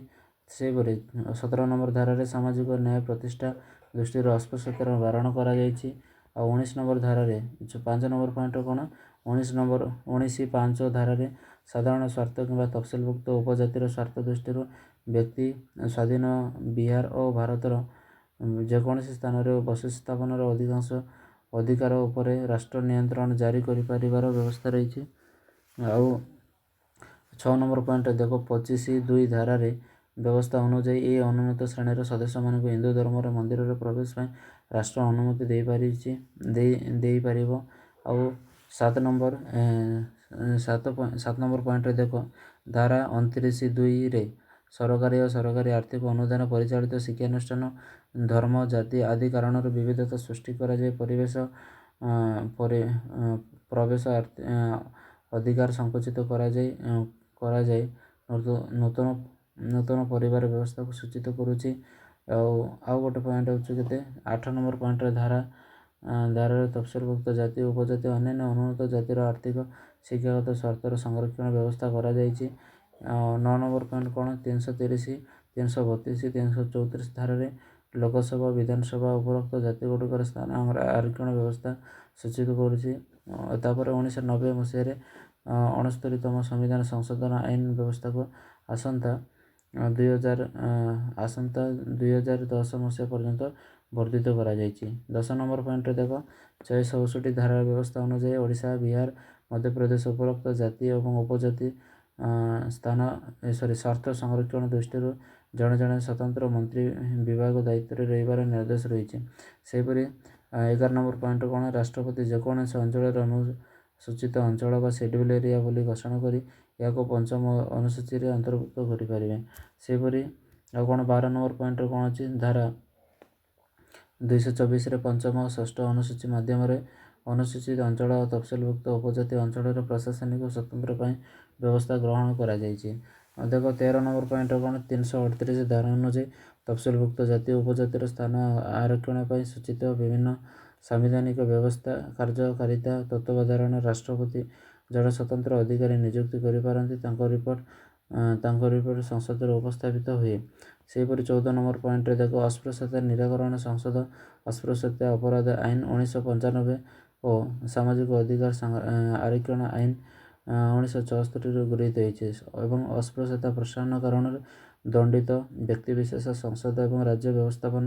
ସେହିପରି 17 ନମ୍ବର ଧାରାରେ ସାମାଜିକ ନ୍ୟାୟ ପ୍ରତିଷ୍ଠା ଦୃଷ୍ଟିରୁ ଅସ୍ପୃଶ୍ୟତାର ବାରଣ କରାଯାଇଛି। ଆଉ 19 ନମ୍ବର ଧାରାରେ 5 ନମ୍ବର ପଏଣ୍ଟ କ'ଣ, 19(5) ଧାରାରେ ସାଧାରଣ ସ୍ୱାର୍ଥ କିମ୍ବା ତଫସିଲଭୁକ୍ତ ଉପଜାତିର ସ୍ୱାର୍ଥ ଦୃଷ୍ଟିରୁ ବ୍ୟକ୍ତି ସ୍ୱାଧୀନ ବିହାର ଓ ଭାରତର ଯେକୌଣସି ସ୍ଥାନରେ ବସତି ସ୍ଥାପନର ଅଧିକାର ଉପରେ ରାଷ୍ଟ୍ର ନିୟନ୍ତ୍ରଣ ଜାରି କରିପାରିବାର ବ୍ୟବସ୍ଥା ରହିଛି। ଆଉ 6 ନମ୍ବର ପଏଣ୍ଟ ଦେଖ, 25(2) ଧାରାରେ ବ୍ୟବସ୍ଥା ଅନୁଯାୟୀ ଏହି ଅନୁନ୍ନତ ଶ୍ରେଣୀର ସଦସ୍ୟମାନଙ୍କୁ ହିନ୍ଦୁ ଧର୍ମର ମନ୍ଦିରରେ ପ୍ରବେଶ ପାଇଁ ରାଷ୍ଟ୍ର ଅନୁମତି ଦେଇପାରିବ। ଆଉ 7 ନମ୍ବର ପଏଣ୍ଟରେ ଦେଖ, ଧାରା 29(2)ରେ ସରକାରୀ ଓ ସରକାରୀ ଆର୍ଥିକ ଅନୁଦାନ ପରିଚାଳିତ ଶିକ୍ଷାନୁଷ୍ଠାନ ଧର୍ମ, ଜାତି ଆଦି କାରଣରୁ ବିବିଧତା ସୃଷ୍ଟି କରାଯାଇ ପ୍ରବେଶ ଅଧିକାର ସଂକୁଚିତ କରାଯାଇ ନୂତନ ପରିବାର ବ୍ୟବସ୍ଥାକୁ ସୂଚିତ କରୁଛି। ଆଉ ଗୋଟେ ପଏଣ୍ଟ ହେଉଛି କେତେ, 8 ନମ୍ବର ପଏଣ୍ଟରେ ଧାରାରେ ତଫସିଲଭୁକ୍ତ ଜାତି ଓ ଉପଜାତି ଅନ୍ୟାନ୍ୟ ଅନୁନ୍ନତ ଜାତିର ଆର୍ଥିକ ଶିକ୍ଷାଗତ ସ୍ୱାର୍ଥର ସଂରକ୍ଷଣ ବ୍ୟବସ୍ଥା କରାଯାଇଛି। 9 ନମ୍ବର ପଏଣ୍ଟ କ'ଣ, 330, 332, 334 ଧାରାରେ ଲୋକସଭା ଓ ବିଧାନସଭା ଉପରୋକ୍ତ ଜାତିଗୁଡ଼ିକର ସ୍ଥାନ ଆରକ୍ଷଣ ବ୍ୟବସ୍ଥା ସୂଚିତ କରୁଛି। ତାପରେ 1990 ମସିହାରେ 69ତମ ସମ୍ବିଧାନ ସଂଶୋଧନ ଆଇନ ବ୍ୟବସ୍ଥାକୁ ଆସନ୍ତା 2010 ମସିହା ପର୍ଯ୍ୟନ୍ତ ବର୍ଦ୍ଧିତ କରାଯାଇଛି। 10 ନମ୍ବର ପଏଣ୍ଟରେ ଦେଖ, 167 ଧାରାର ବ୍ୟବସ୍ଥା ଅନୁଯାୟୀ ଓଡ଼ିଶା, ବିହାର, ମଧ୍ୟପ୍ରଦେଶ ଉପରୋକ୍ତ ଜାତି ଏବଂ ଉପଜାତି ସ୍ୱାର୍ଥ ସଂରକ୍ଷଣ ଦୃଷ୍ଟିରୁ ଜଣେ ଜଣେ ସ୍ୱତନ୍ତ୍ର ମନ୍ତ୍ରୀ ବିଭାଗ ଦାୟିତ୍ୱରେ ରହିବାର ନିର୍ଦ୍ଦେଶ ରହିଛି। ସେହିପରି 11 ନମ୍ବର ପଏଣ୍ଟ କ'ଣ, ରାଷ୍ଟ୍ରପତି ଯେକୌଣସି ଅଞ୍ଚଳର ଅନୁସୂଚିତ ଅଞ୍ଚଳ ବା ସେଡ୍ୟୁଲ୍ ଏରିଆ ବୋଲି ଘୋଷଣା କରି ଏହାକୁ 5ମ ଅନୁସୂଚୀରେ ଅନ୍ତର୍ଭୁକ୍ତ କରିପାରିବେ। ସେହିପରି ଆଉ କ'ଣ 12 ନମ୍ବର ପଏଣ୍ଟରେ କ'ଣ ଅଛି, ଧାରା 224ରେ 5ମ ଓ 6ଠ ଅନୁସୂଚୀ ମାଧ୍ୟମରେ ଅନୁସୂଚିତ ଅଞ୍ଚଳ ଓ ତଫସିଲଭୁକ୍ତ ଉପଜାତି ଅଞ୍ଚଳର ପ୍ରଶାସନିକ ସ୍ୱତନ୍ତ୍ର ପାଇଁ ବ୍ୟବସ୍ଥା ଗ୍ରହଣ କରାଯାଇଛି। ଦେଖ 13 ନମ୍ବର ପଏଣ୍ଟ କ'ଣ, 338 ଧାରା ଅନୁଯାୟୀ ତଫସିଲଭୁକ୍ତ ଜାତି ଓ ଉପଜାତିର ସ୍ଥାନ ଆରକ୍ଷଣ ପାଇଁ ସୂଚିତ ବିଭିନ୍ନ ସାମ୍ବିଧାନିକ ବ୍ୟବସ୍ଥା କାର୍ଯ୍ୟକାରିତା ତତ୍ତ୍ୱାବଧାନରେ ରାଷ୍ଟ୍ରପତି ଜଣେ ସ୍ୱତନ୍ତ୍ର ଅଧିକାରୀ ନିଯୁକ୍ତି କରିପାରନ୍ତି। ତାଙ୍କ ରିପୋର୍ଟ ସଂସଦରେ ଉପସ୍ଥାପିତ ହୁଏ। ସେହିପରି 14 ନମ୍ବର ପଏଣ୍ଟରେ ଦେଖ, ଅସ୍ପୃଶ୍ୟତା ନିରାକରଣ ସଂସଦ ଅସ୍ପୃଶ୍ୟତା ଅପରାଧ ଆଇନ 1995 ଓ ସାମାଜିକ ଅଧିକାର ଆରକ୍ଷଣ ଆଇନ 1974ରୁ ଗୃହୀତ ହୋଇଛି ଏବଂ ଅସ୍ପୃଶ୍ୟତା ପ୍ରୋତ୍ସାହନ କାରଣରୁ ଦଣ୍ଡିତ ବ୍ୟକ୍ତିବିଶେଷ ସଂସଦ ଏବଂ ରାଜ୍ୟ ବ୍ୟବସ୍ଥାପନ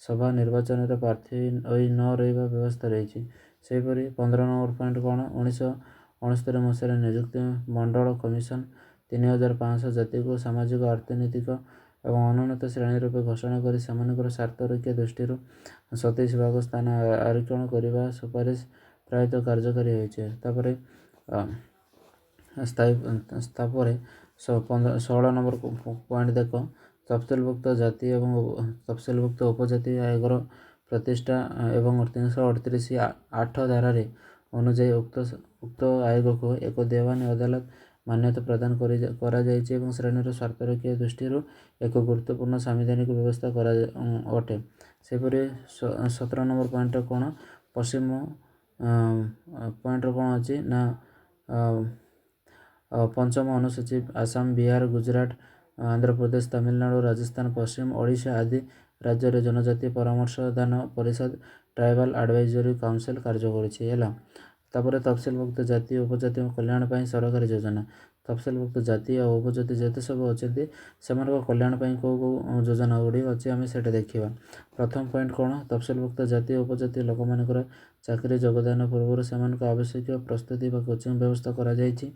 ସଭା ନିର୍ବାଚନରେ ପ୍ରାର୍ଥୀ ହୋଇ ନ ରହିବା ବ୍ୟବସ୍ଥା ରହିଛି। ସେହିପରି 15 ନମ୍ବର ପଏଣ୍ଟ କ'ଣ, 1969 ମସିହାରେ ନିଯୁକ୍ତି ମଣ୍ଡଳ କମିଶନ 3500 ଜାତିକୁ ସାମାଜିକ ଅର୍ଥନୈତିକ ଏବଂ ଅନୁନ୍ନତ ଶ୍ରେଣୀ ରୂପେ ଘୋଷଣା କରି ସେମାନଙ୍କର ସ୍ୱାର୍ଥ ରକ୍ଷା ଦୃଷ୍ଟିରୁ 27% ସ୍ଥାନ ଆରକ୍ଷଣ କରିବା ସୁପାରିଶ ପ୍ରାୟତଃ କାର୍ଯ୍ୟକାରୀ ହୋଇଛି। ତାପରେ 16 ନମ୍ବର ପଏଣ୍ଟ ଦେଖ, ତଫସିଲଭୁକ୍ତ ଜାତି ଏବଂ ତଫସିଲଭୁକ୍ତ ଉପଜାତି ଆୟୋଗର ପ୍ରତିଷ୍ଠା ଏବଂ 338(8) ଧାରାରେ ଅନୁଯାୟୀ ଉକ୍ତ ଆୟୋଗକୁ ଏକ ଦେୱାନୀ ଅଦାଲତ ମାନ୍ୟତା ପ୍ରଦାନ କରାଯାଇଛି ଏବଂ ଶ୍ରେଣୀର ସ୍ୱାର୍ଥ ରକ୍ଷା ଦୃଷ୍ଟିରୁ ଏକ ଗୁରୁତ୍ୱପୂର୍ଣ୍ଣ ସାମ୍ବିଧାନିକ ବ୍ୟବସ୍ଥା ଅଟେ। ସେହିପରି 17 ନମ୍ବର ପଏଣ୍ଟରେ କ'ଣ, ପଶ୍ଚିମ ପଏଣ୍ଟରେ କ'ଣ ଅଛି ନା 5ମ ଅନୁସୂଚୀ ଆସାମ, ବିହାର, ଗୁଜରାଟ, ଆନ୍ଧ୍ରପ୍ରଦେଶ, ତାମିଲନାଡୁ, ରାଜସ୍ଥାନ, ପଶ୍ଚିମ ଓଡ଼ିଶା ଆଦି ରାଜ୍ୟରେ ଜନଜାତି ପରାମର୍ଶଦାନ ପରିଷଦ ଟ୍ରାଇବାଲ ଆଡଭାଇଜରୀ କାଉନସିଲ କାର୍ଯ୍ୟ କରୁଛି ହେଲା। ତାପରେ ତଫସିଲଭୁକ୍ତ ଜାତି ଓ ଉପଜାତି କଲ୍ୟାଣ ପାଇଁ ସରକାରୀ ଯୋଜନା। ତଫସିଲଭୁକ୍ତ ଜାତି ଆଉ ଉପଜାତି ଯେତେ ସବୁ ଅଛନ୍ତି ସେମାନଙ୍କ କଲ୍ୟାଣ ପାଇଁ କେଉଁ ଯୋଜନା ଗୁଡ଼ିକ ଅଛି ଆମେ ସେଇଟା ଦେଖିବା। ପ୍ରଥମ ପଏଣ୍ଟ କ'ଣ, ତଫସିଲଭୁକ୍ତ ଜାତି ଓ ଉପଜାତି ଲୋକମାନଙ୍କର ଚାକିରି ଯୋଗଦାନ ପୂର୍ବରୁ ସେମାନଙ୍କ ଆବଶ୍ୟକୀୟ ପ୍ରସ୍ତୁତି ବା କୋଚିଂ ବ୍ୟବସ୍ଥା କରାଯାଇଛି।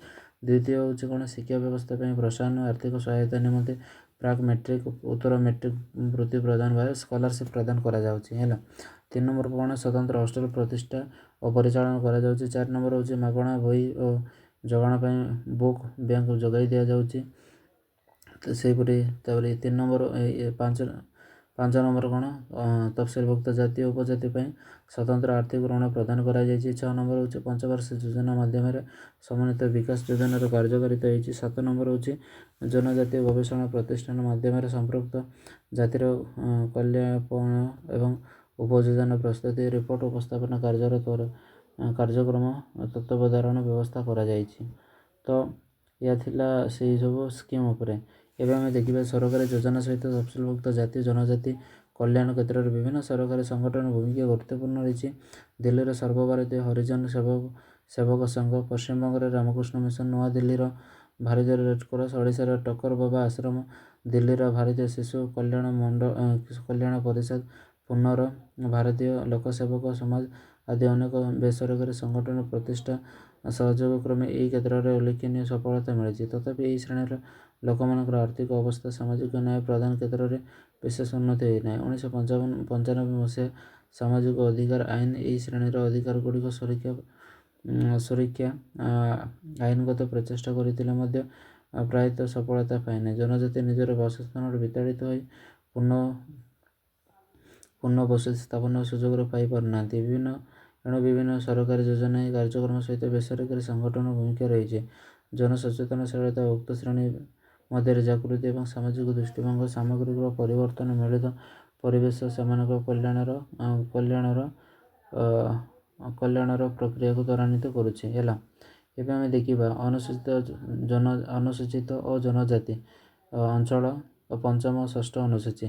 ଦ୍ୱିତୀୟ ହେଉଛି କ'ଣ, ଶିକ୍ଷା ବ୍ୟବସ୍ଥା ପାଇଁ ପ୍ରୋତ୍ସାହନ ଆର୍ଥିକ ସହାୟତା ନିମନ୍ତେ ପ୍ରାକ୍ ମେଟ୍ରିକ ଉତ୍ତର ମେଟ୍ରିକ ବୃତ୍ତି ପ୍ରଦାନ ବା ସ୍କଲାରସିପ୍ ପ୍ରଦାନ କରାଯାଉଛି ହେଲା। 3 ନମ୍ବର କ'ଣ, ସ୍ୱତନ୍ତ୍ର ହଷ୍ଟେଲ ପ୍ରତିଷ୍ଠା ଓ ପରିଚାଳନା କରାଯାଉଛି। 4 ନମ୍ବର ହେଉଛି ମାଗଣା ବହି ଓ ଯୋଗାଣ ପାଇଁ ବୁକ୍ ବ୍ୟାଙ୍କ ଯୋଗାଇ ଦିଆଯାଉଛି। ସେହିପରି ତାପରେ 3 ନମ୍ବର ପାଞ୍ଚ ନମ୍ବର କ'ଣ ତଫସିଲଭୁକ୍ତ ଜାତି ଓ ଉପଜାତି ପାଇଁ ସ୍ୱତନ୍ତ୍ର ଆର୍ଥିକ ଋଣ ପ୍ରଦାନ କରାଯାଇଛି। 6 ନମ୍ବର ହେଉଛି ପଞ୍ଚବାର୍ଷିକ ଯୋଜନା ମାଧ୍ୟମରେ ସମନ୍ୱିତ ବିକାଶ ଯୋଜନାର କାର୍ଯ୍ୟକାରିତା ହୋଇଛି। 7 ନମ୍ବର ହେଉଛି ଜନଜାତୀୟ ଗବେଷଣା ପ୍ରତିଷ୍ଠାନ ମାଧ୍ୟମରେ ସମ୍ପୃକ୍ତ ଜାତିର କଲ୍ୟାଣ ଏବଂ ଉପଯୋଜନା ପ୍ରସ୍ତୁତି ରିପୋର୍ଟ ଉପସ୍ଥାପନା କାର୍ଯ୍ୟକ୍ରମ ତତ୍ତ୍ୱାବଧାନ ବ୍ୟବସ୍ଥା କରାଯାଇଛି। ତ ଏହା ଥିଲା ସେହି ସବୁ ସ୍କିମ୍ ଉପରେ। ଏବେ ଆମେ ଦେଖିବା ସରକାରୀ ଯୋଜନା ସହିତ ତଫସିଲଭୁକ୍ତ ଜାତି ଜନଜାତି କଲ୍ୟାଣ କ୍ଷେତ୍ରରେ ବିଭିନ୍ନ ସରକାରୀ ସଂଗଠନର ଭୂମିକା ଗୁରୁତ୍ୱପୂର୍ଣ୍ଣ ରହିଛି। ଦିଲ୍ଲୀର ସର୍ବଭାରତୀୟ ହରିଜନ ସେବକ ସଂଘ, ପଶ୍ଚିମବଙ୍ଗର ରାମକୃଷ୍ଣ ମିଶନ, ନୂଆଦିଲ୍ଲୀର ଭାରତୀୟ ରେଡ୍କ୍ରସ, ଓଡ଼ିଶାର ଟକର ବାବା ଆଶ୍ରମ, ଦିଲ୍ଲୀର ଭାରତୀୟ ଶିଶୁ କଲ୍ୟାଣ ପରିଷଦ, ପୁନେର ଭାରତୀୟ ଲୋକସେବକ ସମାଜ ଆଦି ଅନେକ ବେସରକାରୀ ସଂଗଠନ ପ୍ରତିଷ୍ଠା ସହଯୋଗ କ୍ରମେ ଏହି କ୍ଷେତ୍ରରେ ଉଲ୍ଲେଖନୀୟ ସଫଳତା ମିଳିଛି। ତଥାପି ଏହି ଶ୍ରେଣୀର ଲୋକମାନଙ୍କର ଆର୍ଥିକ ଅବସ୍ଥା ସାମାଜିକ ନ୍ୟାୟ ପ୍ରଦାନ କ୍ଷେତ୍ରରେ ବିଶେଷ ଉନ୍ନତି ହୋଇନାହିଁ। 1995 ମସିହା ସାମାଜିକ ଅଧିକାର ଆଇନ ଏହି ଶ୍ରେଣୀର ଅଧିକାରଗୁଡ଼ିକ ସୁରକ୍ଷା ଆଇନଗତ ପ୍ରଚେଷ୍ଟା କରିଥିଲେ ମଧ୍ୟ ପ୍ରାୟତଃ ସଫଳତା ପାଇନାହିଁ। ଜନଜାତି ନିଜର ବାସସ୍ଥାନରୁ ବିତାଡ଼ିତ ହୋଇ ପୁନଃ ବସତି ସ୍ଥାପନର ସୁଯୋଗ ପାଇପାରୁନାହାନ୍ତି। ଏଣୁ ବିଭିନ୍ନ ସରକାରୀ ଯୋଜନା ଏହି କାର୍ଯ୍ୟକ୍ରମ ସହିତ ବେସରକାରୀ ସଂଗଠନର ଭୂମିକା ରହିଛି। ଜନସଚେତନଶୀଳତା ଉକ୍ତ ଶ୍ରେଣୀ ମଧ୍ୟରେ ଜାଗୃତି ଏବଂ ସାମାଜିକ ଦୃଷ୍ଟିଭଙ୍ଗ ସାମଗ୍ରିକ ପରିବର୍ତ୍ତନ ମିଳିତ ପରିବେଶ ସେମାନଙ୍କ କଲ୍ୟାଣର ପ୍ରକ୍ରିୟାକୁ ତ୍ୱରାନ୍ୱିତ କରୁଛି। ହେଲା, ଏବେ ଆମେ ଦେଖିବା ଅନୁସୂଚିତ ଓ ଜନଜାତି ଅଞ୍ଚଳ ପଞ୍ଚମ ଓ ଷଷ୍ଠ ଅନୁସୂଚୀ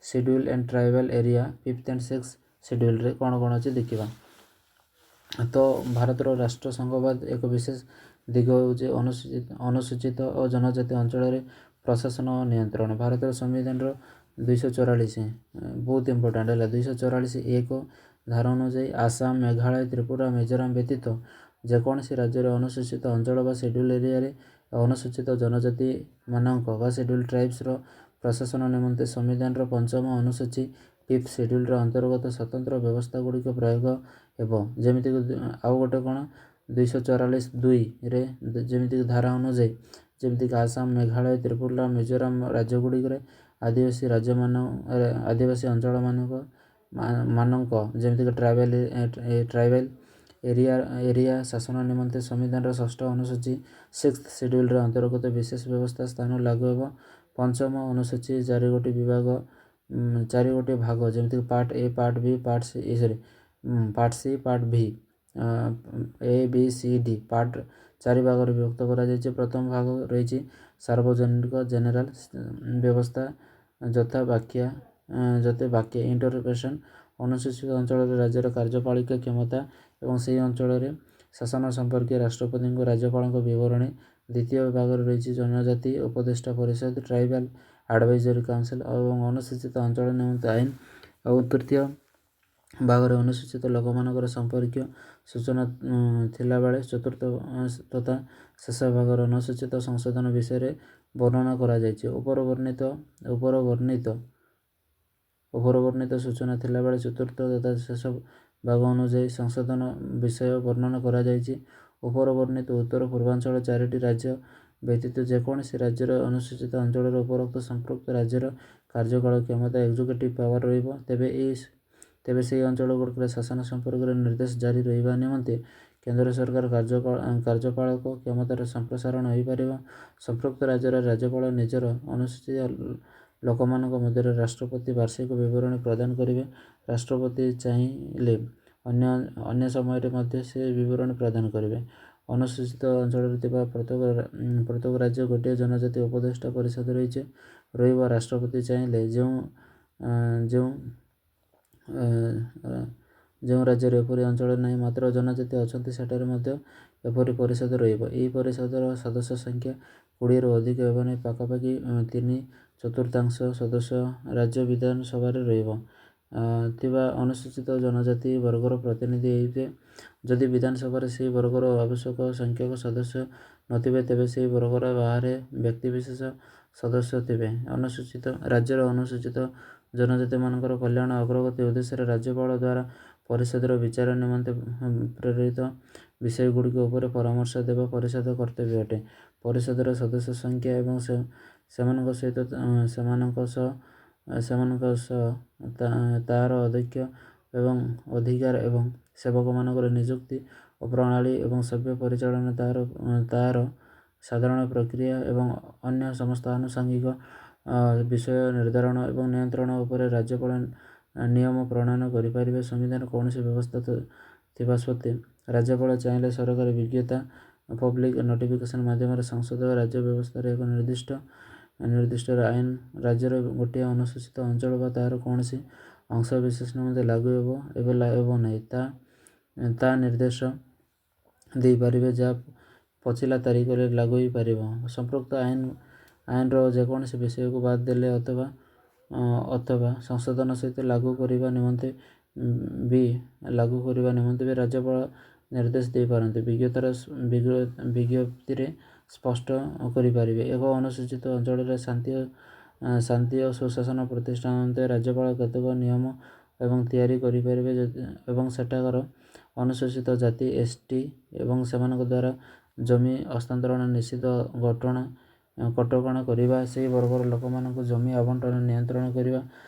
schedule and tribal area 5th and 6th ସିଡ୍ୟୁଲ୍ରେ କ'ଣ ଅଛି ଦେଖିବା। ତ ଭାରତର ରାଷ୍ଟ୍ର ସଂଘବାଦ ଏକ ବିଶେଷ ଦିଗ ହେଉଛି ଅନୁସୂଚିତ ଓ ଜନଜାତି ଅଞ୍ଚଳରେ ପ୍ରଶାସନ ଓ ନିୟନ୍ତ୍ରଣ। ଭାରତର ସମ୍ବିଧାନର 244 ବହୁତ ଇମ୍ପୋର୍ଟାଣ୍ଟ ହେଲା 244(1) ଧାରା ଅନୁଯାୟୀ ଆସାମ, ମେଘାଳୟ, ତ୍ରିପୁରା, ମିଜୋରାମ ବ୍ୟତୀତ ଯେକୌଣସି ରାଜ୍ୟରେ ଅନୁସୂଚିତ ଅଞ୍ଚଳ ବା ସିଡ୍ୟୁଲ୍ ଏରିଆରେ ଅନୁସୂଚିତ ଜନଜାତିମାନଙ୍କ ବା ସିଡ୍ୟୁଲ୍ ଟ୍ରାଇବ୍ସର ପ୍ରଶାସନ ନିମନ୍ତେ ସମ୍ବିଧାନର ପଞ୍ଚମ ଅନୁସୂଚୀ 5th ସିଡ୍ୟୁଲ୍ର ଅନ୍ତର୍ଗତ ସ୍ୱତନ୍ତ୍ର ବ୍ୟବସ୍ଥାଗୁଡ଼ିକ ପ୍ରୟୋଗ ହେବ। ଯେମିତିକି ଆଉ ଗୋଟେ କ'ଣ 244(2)ରେ ଯେମିତିକି ଧାରା ଅନୁଯାୟୀ ଯେମିତିକି ଆସାମ, ମେଘାଳୟ, ତ୍ରିପୁରା, ମିଜୋରାମ ରାଜ୍ୟଗୁଡ଼ିକରେ ଆଦିବାସୀ ଅଞ୍ଚଳମାନଙ୍କ ଯେମିତିକି ଟ୍ରାଇବାଲ୍ ଏରିଆ ଶାସନ ନିମନ୍ତେ ସମ୍ବିଧାନର ଷଷ୍ଠ ଅନୁସୂଚୀ 6th ସିଡ୍ୟୁଲ୍ର ଅନ୍ତର୍ଗତ ବିଶେଷ ବ୍ୟବସ୍ଥା ସ୍ଥାନ ଲାଗୁ ହେବ। ପଞ୍ଚମ ଅନୁସୂଚୀ ଚାରିଗୋଟି ଭାଗ ଯେମିତିକି ପାର୍ଟ ଏ, ପାର୍ଟ ବି, ପାର୍ଟ ସି, ପାର୍ଟ ଭି, ଏ ବି ସି ଡି ପାର୍ଟ 4 ଭାଗରେ ବିଭକ୍ତ କରାଯାଇଛି। ପ୍ରଥମ ଭାଗ ରହିଛି ସାର୍ବଜନୀନ ଜେନେରାଲ ବ୍ୟବସ୍ଥା ଯଥା ବାକ୍ୟ ଇଣ୍ଟରପ୍ରିଟେସନ୍ ଅନୁସୂଚିତ ଅଞ୍ଚଳରେ ରାଜ୍ୟର କାର୍ଯ୍ୟପାଳିକ କ୍ଷମତା ଏବଂ ସେହି ଅଞ୍ଚଳରେ ଶାସନ ସମ୍ପର୍କୀୟ ରାଷ୍ଟ୍ରପତିଙ୍କ ରାଜ୍ୟପାଳଙ୍କ ବିବରଣୀ। ଦ୍ୱିତୀୟ ଭାଗରେ ରହିଛି ଜନଜାତି ଉପଦେଷ୍ଟା ପରିଷଦ ଟ୍ରାଇବାଲ୍ ଆଡ଼ଭାଇଜରୀ କାଉନସିଲ୍ ଏବଂ ଅନୁସୂଚିତ ଅଞ୍ଚଳ ନିମନ୍ତେ ଆଇନ। ଆଉ ତୃତୀୟ ଭାଗରେ ଅନୁସୂଚିତ ଲୋକମାନଙ୍କର ସମ୍ପର୍କୀୟ ସୂଚନା ଥିଲାବେଳେ ଚତୁର୍ଥ ତଥା ଶେଷ ଭାଗରେ ଅନୁସୂଚିତ ସଂଶୋଧନ ବିଷୟରେ ବର୍ଣ୍ଣନା କରାଯାଇଛି। ଉପରବର୍ଣ୍ଣିତ ସୂଚନା ଥିଲାବେଳେ ଚତୁର୍ଥ ତଥା ଶେଷ ଭାଗ ଅନୁଯାୟୀ ସଂଶୋଧନ ବିଷୟ ବର୍ଣ୍ଣନା କରାଯାଇଛି। ଉପରବର୍ଣ୍ଣିତ ଉତ୍ତର ପୂର୍ବାଞ୍ଚଳ 4ଟି ରାଜ୍ୟ ବ୍ୟତୀତ ଯେକୌଣସି ରାଜ୍ୟର ଅନୁସୂଚିତ ଅଞ୍ଚଳରେ ଉପରୋକ୍ତ ସମ୍ପୃକ୍ତ ରାଜ୍ୟର କାର୍ଯ୍ୟକାଳ କ୍ଷମତା ଏକ୍ଜିକ୍ୟୁଟିଭ୍ ପାୱାର ରହିବ। ତେବେ ସେହି ଅଞ୍ଚଳଗୁଡ଼ିକରେ ଶାସନ ସମ୍ପର୍କରେ ନିର୍ଦ୍ଦେଶ ଜାରି ରହିବା ନିମନ୍ତେ କେନ୍ଦ୍ର ସରକାର କାର୍ଯ୍ୟପାଳକ କ୍ଷମତାର ସମ୍ପ୍ରସାରଣ ହୋଇପାରିବ। ସମ୍ପୃକ୍ତ ରାଜ୍ୟର ରାଜ୍ୟପାଳ ନିଜର ଅନୁସୂଚିତ ଲୋକମାନଙ୍କ ମଧ୍ୟରେ ରାଷ୍ଟ୍ରପତି ବାର୍ଷିକ ବିବରଣୀ ପ୍ରଦାନ କରିବେ। ରାଷ୍ଟ୍ରପତି ଚାହିଁଲେ ଅନ୍ୟ ସମୟରେ ମଧ୍ୟ ସେ ବିବରଣୀ ପ୍ରଦାନ କରିବେ। ଅନୁସୂଚିତ ଅଞ୍ଚଳରେ ଥିବା ପ୍ରତ୍ୟେକ ରାଜ୍ୟ ଗୋଟିଏ ଜନଜାତି ଉପଦେଷ୍ଟା ପରିଷଦ ରହିବ। ରାଷ୍ଟ୍ରପତି ଚାହିଁଲେ ଯେଉଁ ରାଜ୍ୟରେ ଏପରି ଅଞ୍ଚଳ ନାହିଁ ମାତ୍ର ଜନଜାତି ଅଛନ୍ତି ସେଠାରେ ମଧ୍ୟ ଏପରି ପରିଷଦ ରହିବ। ଏହି ପରିଷଦର ସଦସ୍ୟ ସଂଖ୍ୟା 20ରୁ ଅଧିକ ହେବା ନେଇ ପାଖାପାଖି 3/4 ସଦସ୍ୟ ରାଜ୍ୟ ବିଧାନସଭାରେ ଥିବା ଅନୁସୂଚିତ ଜନଜାତି ବର୍ଗର ପ୍ରତିନିଧି ହେବେ। ଯଦି ବିଧାନସଭାରେ ସେହି ବର୍ଗର ଆବଶ୍ୟକ ସଂଖ୍ୟକ ସଦସ୍ୟ ନଥିବେ ତେବେ ସେହି ବର୍ଗର ବାହାରେ ବ୍ୟକ୍ତିବିଶେଷ ସଦସ୍ୟ ଥିବେ। ରାଜ୍ୟର ଅନୁସୂଚିତ ଜନଜାତିମାନଙ୍କର କଲ୍ୟାଣ ଅଗ୍ରଗତି ଉଦ୍ଦେଶ୍ୟରେ ରାଜ୍ୟପାଳ ଦ୍ୱାରା ପରିଷଦର ବିଚାର ନିମନ୍ତେ ପ୍ରେରିତ ବିଷୟଗୁଡ଼ିକ ଉପରେ ପରାମର୍ଶ ଦେବା ପରିଷଦର କର୍ତ୍ତବ୍ୟ ଅଟେ। ପରିଷଦର ସଦସ୍ୟ ସଂଖ୍ୟା ଏବଂ ସେମାନଙ୍କ ସହ ସେମାନଙ୍କ ସହ ତାହାର ଅଧ୍ୟକ୍ଷ ଏବଂ ଅଧିକାର ଏବଂ ସେବକମାନଙ୍କର ନିଯୁକ୍ତି ଓ ପ୍ରଣାଳୀ ଏବଂ ସଭ୍ୟ ପରିଚାଳନା ତାହାର ସାଧାରଣ ପ୍ରକ୍ରିୟା ଏବଂ ଅନ୍ୟ ସମସ୍ତ ଆନୁଷଙ୍ଗିକ ବିଷୟ ନିର୍ଦ୍ଧାରଣ ଏବଂ ନିୟନ୍ତ୍ରଣ ଉପରେ ରାଜ୍ୟପାଳ ନିୟମ ପ୍ରଣୟନ କରିପାରିବେ। ସମ୍ବିଧାନ କୌଣସି ବ୍ୟବସ୍ଥା ଥିବା ସତ୍ତ୍ୱେ ରାଜ୍ୟପାଳ ଚାହିଁଲେ ସରକାରୀ ବିଜ୍ଞତା ପବ୍ଲିକ୍ ନୋଟିଫିକେସନ୍ ମାଧ୍ୟମରେ ସଂସଦ ଓ ରାଜ୍ୟ ବ୍ୟବସ୍ଥାରେ ଏକ ନିର୍ଦ୍ଦିଷ୍ଟ ଆଇନ ରାଜ୍ୟର ଗୋଟିଏ ଅନୁସୂଚିତ ଅଞ୍ଚଳ ବା ତାହାର କୌଣସି ଅଂଶବିଶେଷ ନିମନ୍ତେ ଲାଗୁ ହେବ ନାହିଁ ତା ନିର୍ଦ୍ଦେଶ ଦେଇପାରିବେ, ଯାହା ପଛିଲା ତାରିଖରେ ଲାଗୁ ହୋଇପାରିବ। ସମ୍ପୃକ୍ତ ଆଇନର ଯେକୌଣସି ବିଷୟକୁ ବାଦ ଦେଲେ ଅଥବା ସଂଶୋଧନ ସହିତ ଲାଗୁ କରିବା ନିମନ୍ତେ ବି ରାଜ୍ୟପାଳ ନିର୍ଦ୍ଦେଶ ଦେଇପାରନ୍ତି। ବିଜ୍ଞପ୍ତିରେ ସ୍ପଷ୍ଟ କରିପାରିବେ। ଏକ ଅନୁସୂଚିତ ଅଞ୍ଚଳରେ ଶାନ୍ତି ଓ ସୁଶାସନ ପ୍ରତିଷ୍ଠା ନିମନ୍ତେ ରାଜ୍ୟପାଳ କେତେକ ନିୟମ ଏବଂ ତିଆରି କରିପାରିବେ ଏବଂ ସେଠାକାର ଅନୁସୂଚିତ ଜାତି ST ଏବଂ ସେମାନଙ୍କ ଦ୍ୱାରା ଜମି ହସ୍ତାନ୍ତରଣ ନିଷିଦ୍ଧ କଟକଣା କରିବା, ସେହି ବର୍ଗର ଲୋକମାନଙ୍କୁ ଜମି ଆବଣ୍ଟନ ନିୟନ୍ତ୍ରଣ କରିବା,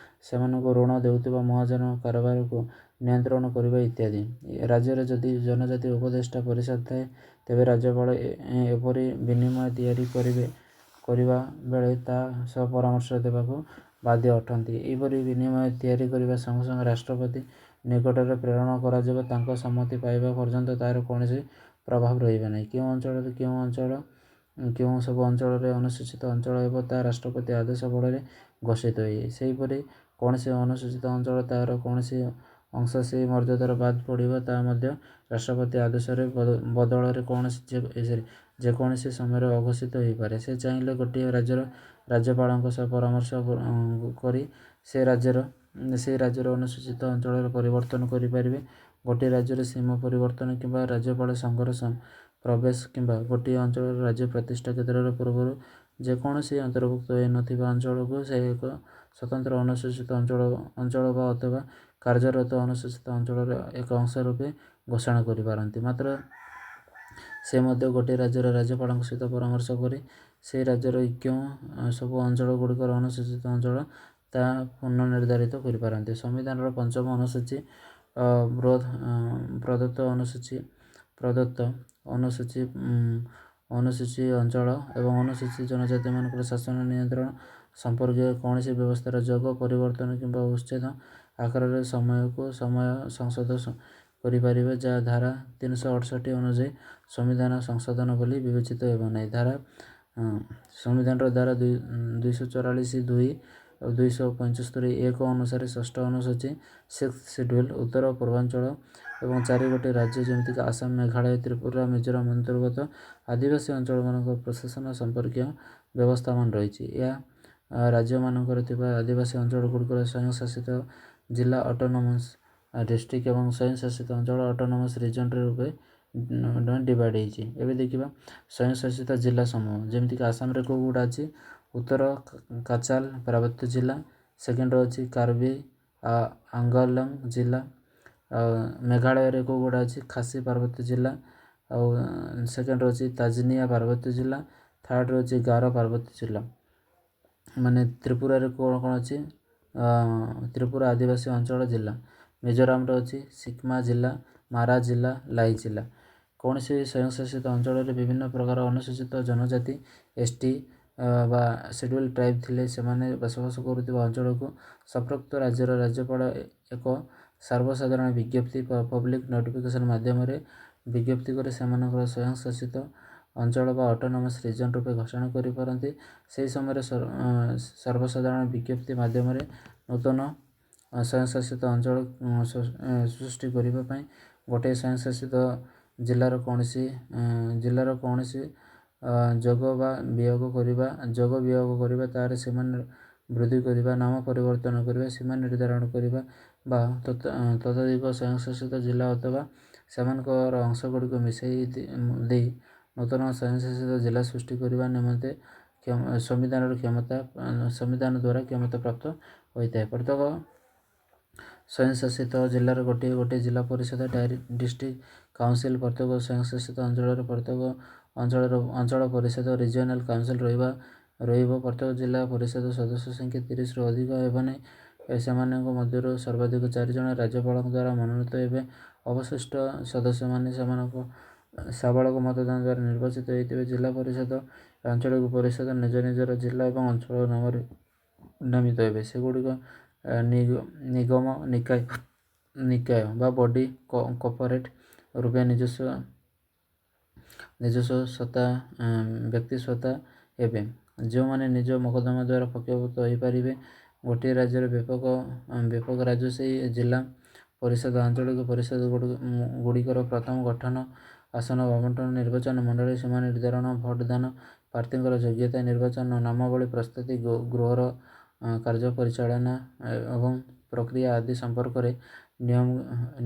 ସେମାନଙ୍କୁ ଋଣ ଦେଉଥିବା ମହାଜନ କାରବାରକୁ ନିୟନ୍ତ୍ରଣ କରିବା ଇତ୍ୟାଦି। ରାଜ୍ୟରେ ଯଦି ଜନଜାତି ଉପଦେଷ୍ଟା ପରିଷଦ ଥାଏ, ତେବେ ରାଜ୍ୟପାଳ ଏପରି ବିନିମୟ ତିଆରି କରିବା ବେଳେ ତା ସହ ପରାମର୍ଶ ଦେବାକୁ ବାଧ୍ୟ ଅଟନ୍ତି। ଏହିପରି ବିନିମୟ ତିଆରି କରିବା ସଙ୍ଗେ ସଙ୍ଗେ ରାଷ୍ଟ୍ରପତି ନିକଟରେ ପ୍ରେରଣ କରାଯିବ। ତାଙ୍କ ସମ୍ମତି ପାଇବା ପର୍ଯ୍ୟନ୍ତ ତାହାର କୌଣସି ପ୍ରଭାବ ରହିବ ନାହିଁ। କେଉଁ ସବୁ ଅଞ୍ଚଳରେ ଅନୁସୂଚିତ ଅଞ୍ଚଳ ହେବ, ତାହା ରାଷ୍ଟ୍ରପତି ଆଦେଶ ବଳରେ ଘୋଷିତ ହୁଏ। ସେହିପରି କୌଣସି ଅନୁସୂଚିତ ଅଞ୍ଚଳ ତାହାର କୌଣସି ଅଂଶ ସେହି ମର୍ଯ୍ୟାଦାରୁ ବାଦ ପଡ଼ିବ, ତାହା ମଧ୍ୟ ରାଷ୍ଟ୍ରପତି ଆଦେଶର ବଦଳରେ ଯେକୌଣସି ସମୟରେ ଅଘୋଷିତ ହୋଇପାରେ। ସେ ଚାହିଁଲେ ଗୋଟିଏ ରାଜ୍ୟର ରାଜ୍ୟପାଳଙ୍କ ସହ ପରାମର୍ଶ କରି ସେହି ରାଜ୍ୟର ଅନୁସୂଚିତ ଅଞ୍ଚଳର ପରିବର୍ତ୍ତନ କରିପାରିବେ। ଗୋଟିଏ ରାଜ୍ୟର ସୀମା ପରିବର୍ତ୍ତନ କିମ୍ବା ରାଜ୍ୟପାଳ ସଂଘର ପ୍ରବେଶ କିମ୍ବା ଗୋଟିଏ ଅଞ୍ଚଳର ରାଜ୍ୟ ପ୍ରତିଷ୍ଠା କ୍ଷେତ୍ରରେ ପୂର୍ବରୁ ଯେକୌଣସି ଅନ୍ତର୍ଭୁକ୍ତ ହୋଇନଥିବା ଅଞ୍ଚଳକୁ ସେ ଏକ ସ୍ୱତନ୍ତ୍ର ଅନୁସୂଚିତ ଅଞ୍ଚଳ ବା ଅଥବା କାର୍ଯ୍ୟରତ ଅନୁସୂଚିତ ଅଞ୍ଚଳର ଏକ ଅଂଶ ରୂପେ ଘୋଷଣା କରିପାରନ୍ତି। ମାତ୍ର ସେ ମଧ୍ୟ ଗୋଟିଏ ରାଜ୍ୟର ରାଜ୍ୟପାଳଙ୍କ ସହିତ ପରାମର୍ଶ କରି ସେହି ରାଜ୍ୟର କେଉଁ ସବୁ ଅଞ୍ଚଳଗୁଡ଼ିକର ଅନୁସୂଚିତ ଅଞ୍ଚଳ ତାହା ପୁନଃନିର୍ଦ୍ଧାରିତ କରିପାରନ୍ତି। ସମ୍ବିଧାନର ପଞ୍ଚମ ଅନୁସୂଚୀ ପ୍ରଦତ୍ତ ଅନୁସୂଚୀ ଅଞ୍ଚଳ ଏବଂ ଅନୁସୂଚୀ ଜନଜାତିମାନଙ୍କର ଶାସନ ନିୟନ୍ତ୍ରଣ ସମ୍ପର୍କୀୟ କୌଣସି ବ୍ୟବସ୍ଥାର ଯୋଗ, ପରିବର୍ତ୍ତନ କିମ୍ବା ଉଚ୍ଛେଦ ଆକାରରେ ସମୟ ସଂଶୋଧନ କରିପାରିବେ, ଯାହା ଧାରା 368 ଅନୁଯାୟୀ ସମ୍ବିଧାନ ସଂଶୋଧନ ବୋଲି ବିବେଚିତ ହେବ ନାହିଁ। ସମ୍ବିଧାନର ଧାରା 244(2) ଓ 275(1) ଅନୁସାରେ ଷଷ୍ଠ ଅନୁସୂଚୀ ସିକ୍ସଥ ସିଡ୍ୟୁଲ୍ ଉତ୍ତର ପୂର୍ବାଞ୍ଚଳ ଏବଂ 4 ଗୋଟି ରାଜ୍ୟ ଯେମିତିକି ଆସାମ, ମେଘାଳୟ, ତ୍ରିପୁରା, ମିଜୋରାମ ଅନ୍ତର୍ଗତ ଆଦିବାସୀ ଅଞ୍ଚଳମାନଙ୍କର ପ୍ରଶାସନ ସମ୍ପର୍କୀୟ ବ୍ୟବସ୍ଥାମାନ ରହିଛି। ଏହା ରାଜ୍ୟମାନଙ୍କରେ ଥିବା ଆଦିବାସୀ ଅଞ୍ଚଳଗୁଡ଼ିକର ସ୍ୱୟଂଶାସିତ ଜିଲ୍ଲା ଅଟୋନମସ୍ ଡିଷ୍ଟ୍ରିକ୍ଟ ଏବଂ ସ୍ୱୟଂଶାସିତ ଅଞ୍ଚଳ ଅଟୋନମସ୍ ରିଜନରେ ରୂପେ ଡିଭାଇଡ୍ ହୋଇଛି। ଏବେ ଦେଖିବା ସ୍ୱୟଂଶାସିତ ଜିଲ୍ଲା ସମୂହ। ଯେମିତିକି ଆସାମରେ କେଉଁ ଗୁଡ଼ା ଅଛି? ଉତ୍ତର କାଚାଲ ପାର୍ବତ୍ୟ ଜିଲ୍ଲା, ସେକେଣ୍ଡରେ ଅଛି କାର୍ବି ଆଙ୍ଗଲଂ ଜିଲ୍ଲା, ଆଉ ମେଘାଳୟରେ କେଉଁ ଗୁଡ଼ା ଅଛି? ଖାସି ପାର୍ବତ୍ୟ ଜିଲ୍ଲା, ଆଉ ସେକେଣ୍ଡରେ ଅଛି ତାଜନିଆ ପାର୍ବତ୍ୟ ଜିଲ୍ଲା, ଥାର୍ଡ଼ରେ ଅଛି ଗାରୋ ପାର୍ବତ୍ୟ ଜିଲ୍ଲା। ମାନେ ତ୍ରିପୁରାରେ କ'ଣ ଅଛି? ତ୍ରିପୁରା ଆଦିବାସୀ ଅଞ୍ଚଳ ଜିଲ୍ଲା। ମିଜୋରାମରେ ଅଛି ସିକ୍ମା ଜିଲ୍ଲା, ମାରା ଜିଲ୍ଲା, ଲାଇ ଜିଲ୍ଲା। କୌଣସି ସ୍ୱୟଂଶାସିତ ଅଞ୍ଚଳରେ ବିଭିନ୍ନ ପ୍ରକାର ଅନୁସୂଚିତ ଜନଜାତି ST ବା ସିଡ୍ୟୁଲ୍ ଟ୍ରାଇବ୍ ଥିଲେ ସେମାନେ ବସବାସ କରୁଥିବା ଅଞ୍ଚଳକୁ ସମ୍ପୃକ୍ତ ରାଜ୍ୟର ରାଜ୍ୟପାଳ ଏକ ସର୍ବସାଧାରଣ ବିଜ୍ଞପ୍ତି ପବ୍ଲିକ୍ ନୋଟିଫିକେସନ୍ ମାଧ୍ୟମରେ ବିଜ୍ଞପ୍ତି କରି ସେମାନଙ୍କର ସ୍ୱୟଂଶାସିତ ଅଞ୍ଚଳ ବା ଅଟୋନମସ୍ ରିଜନ୍ ରୂପେ ଘୋଷଣା କରିପାରନ୍ତି। ସେହି ସମୟରେ ସର୍ବସାଧାରଣ ବିଜ୍ଞପ୍ତି ମାଧ୍ୟମରେ ନୂତନ ସ୍ୱୟଂଶାସିତ ଅଞ୍ଚଳ ସୃଷ୍ଟି କରିବା ପାଇଁ ଗୋଟିଏ ସ୍ୱୟଂଶାସିତ ଜିଲ୍ଲାର କୌଣସି ଯୋଗ ବିୟୋଗ କରିବା, ତାହାର ସୀମା ବୃଦ୍ଧି କରିବା, ନାମ ପରିବର୍ତ୍ତନ କରିବା, ସୀମା ନିର୍ଦ୍ଧାରଣ କରିବା ବା ତତୋଧିକ ସ୍ୱୟଂଶାସିତ ଜିଲ୍ଲା ଅଥବା ସେମାନଙ୍କର ଅଂଶଗୁଡ଼ିକୁ ମିଶାଇ ଦେଇ ନୂତନ ସ୍ୱୟଂଶାସିତ ଜିଲ୍ଲା ସୃଷ୍ଟି କରିବା ନିମନ୍ତେ ସମ୍ବିଧାନ ଦ୍ୱାରା କ୍ଷମତା ପ୍ରାପ୍ତ ହୋଇଥାଏ। ପ୍ରତ୍ୟେକ ସ୍ୱୟଂଶାସିତ ଜିଲ୍ଲାର ଗୋଟିଏ ଜିଲ୍ଲା ପରିଷଦ ଡିଷ୍ଟ୍ରିକ୍ଟ କାଉନସିଲ୍, ପ୍ରତ୍ୟେକ ସ୍ୱୟଂଶାସିତ ଅଞ୍ଚଳରେ ପ୍ରତ୍ୟେକ ଅଞ୍ଚଳ ପରିଷଦ ରିଜିଓନାଲ୍ କାଉନସିଲ୍ ରହିବା ରହିବ। ପ୍ରତ୍ୟେକ ଜିଲ୍ଲା ପରିଷଦ ସଦସ୍ୟ ସଂଖ୍ୟା 30ରୁ ଅଧିକ ହେବ ନାହିଁ। ସେମାନଙ୍କ ମଧ୍ୟରୁ ସର୍ବାଧିକ 4 ଜଣ ରାଜ୍ୟପାଳଙ୍କ ଦ୍ୱାରା ମନୋନୀତ ହେବେ। ଅବଶିଷ୍ଟ ସଦସ୍ୟମାନେ ସେମାନଙ୍କ ସାବାଳକ ମତଦାନ ଦ୍ୱାରା ନିର୍ବାଚିତ ହୋଇଥିବେ। ଜିଲ୍ଲା ପରିଷଦ ଆଞ୍ଚଳିକ ପରିଷଦ ନିଜ ନିଜର ଜିଲ୍ଲା ଏବଂ ଅଞ୍ଚଳ ନାମରେ ନାମିତ ହେବେ। ସେଗୁଡ଼ିକ ନିଗମ ନିକାୟ ବା ବଡି କର୍ପୋରେଟ ରୂପେ ନିଜସ୍ୱ ସତ୍ତା ବ୍ୟକ୍ତି ସତ୍ତା ହେବେ, ଯେଉଁମାନେ ନିଜ ମକଦ୍ଦମା ଦ୍ୱାରା ପକ୍ଷଭୁକ୍ତ ହୋଇପାରିବେ। ଗୋଟିଏ ରାଜ୍ୟର ବ୍ୟାପକ ରାଜ୍ୟ ସେହି ଜିଲ୍ଲା ପରିଷଦ ଆଞ୍ଚଳିକ ପରିଷଦ ଗୁଡ଼ିକର ପ୍ରଥମ ଗଠନ, ଆସନ ଆବଣ୍ଟନ, ନିର୍ବାଚନ ମଣ୍ଡଳୀ ସୀମା ନିର୍ଦ୍ଧାରଣ, ଭୋଟ ଦାନ, ପ୍ରାର୍ଥୀଙ୍କର ଯୋଗ୍ୟତା, ନିର୍ବାଚନ ନାମାବଳୀ ପ୍ରସ୍ତୁତି, ଗୃହର କାର୍ଯ୍ୟ ପରିଚାଳନା ଏବଂ ପ୍ରକ୍ରିୟା ଆଦି ସମ୍ପର୍କରେ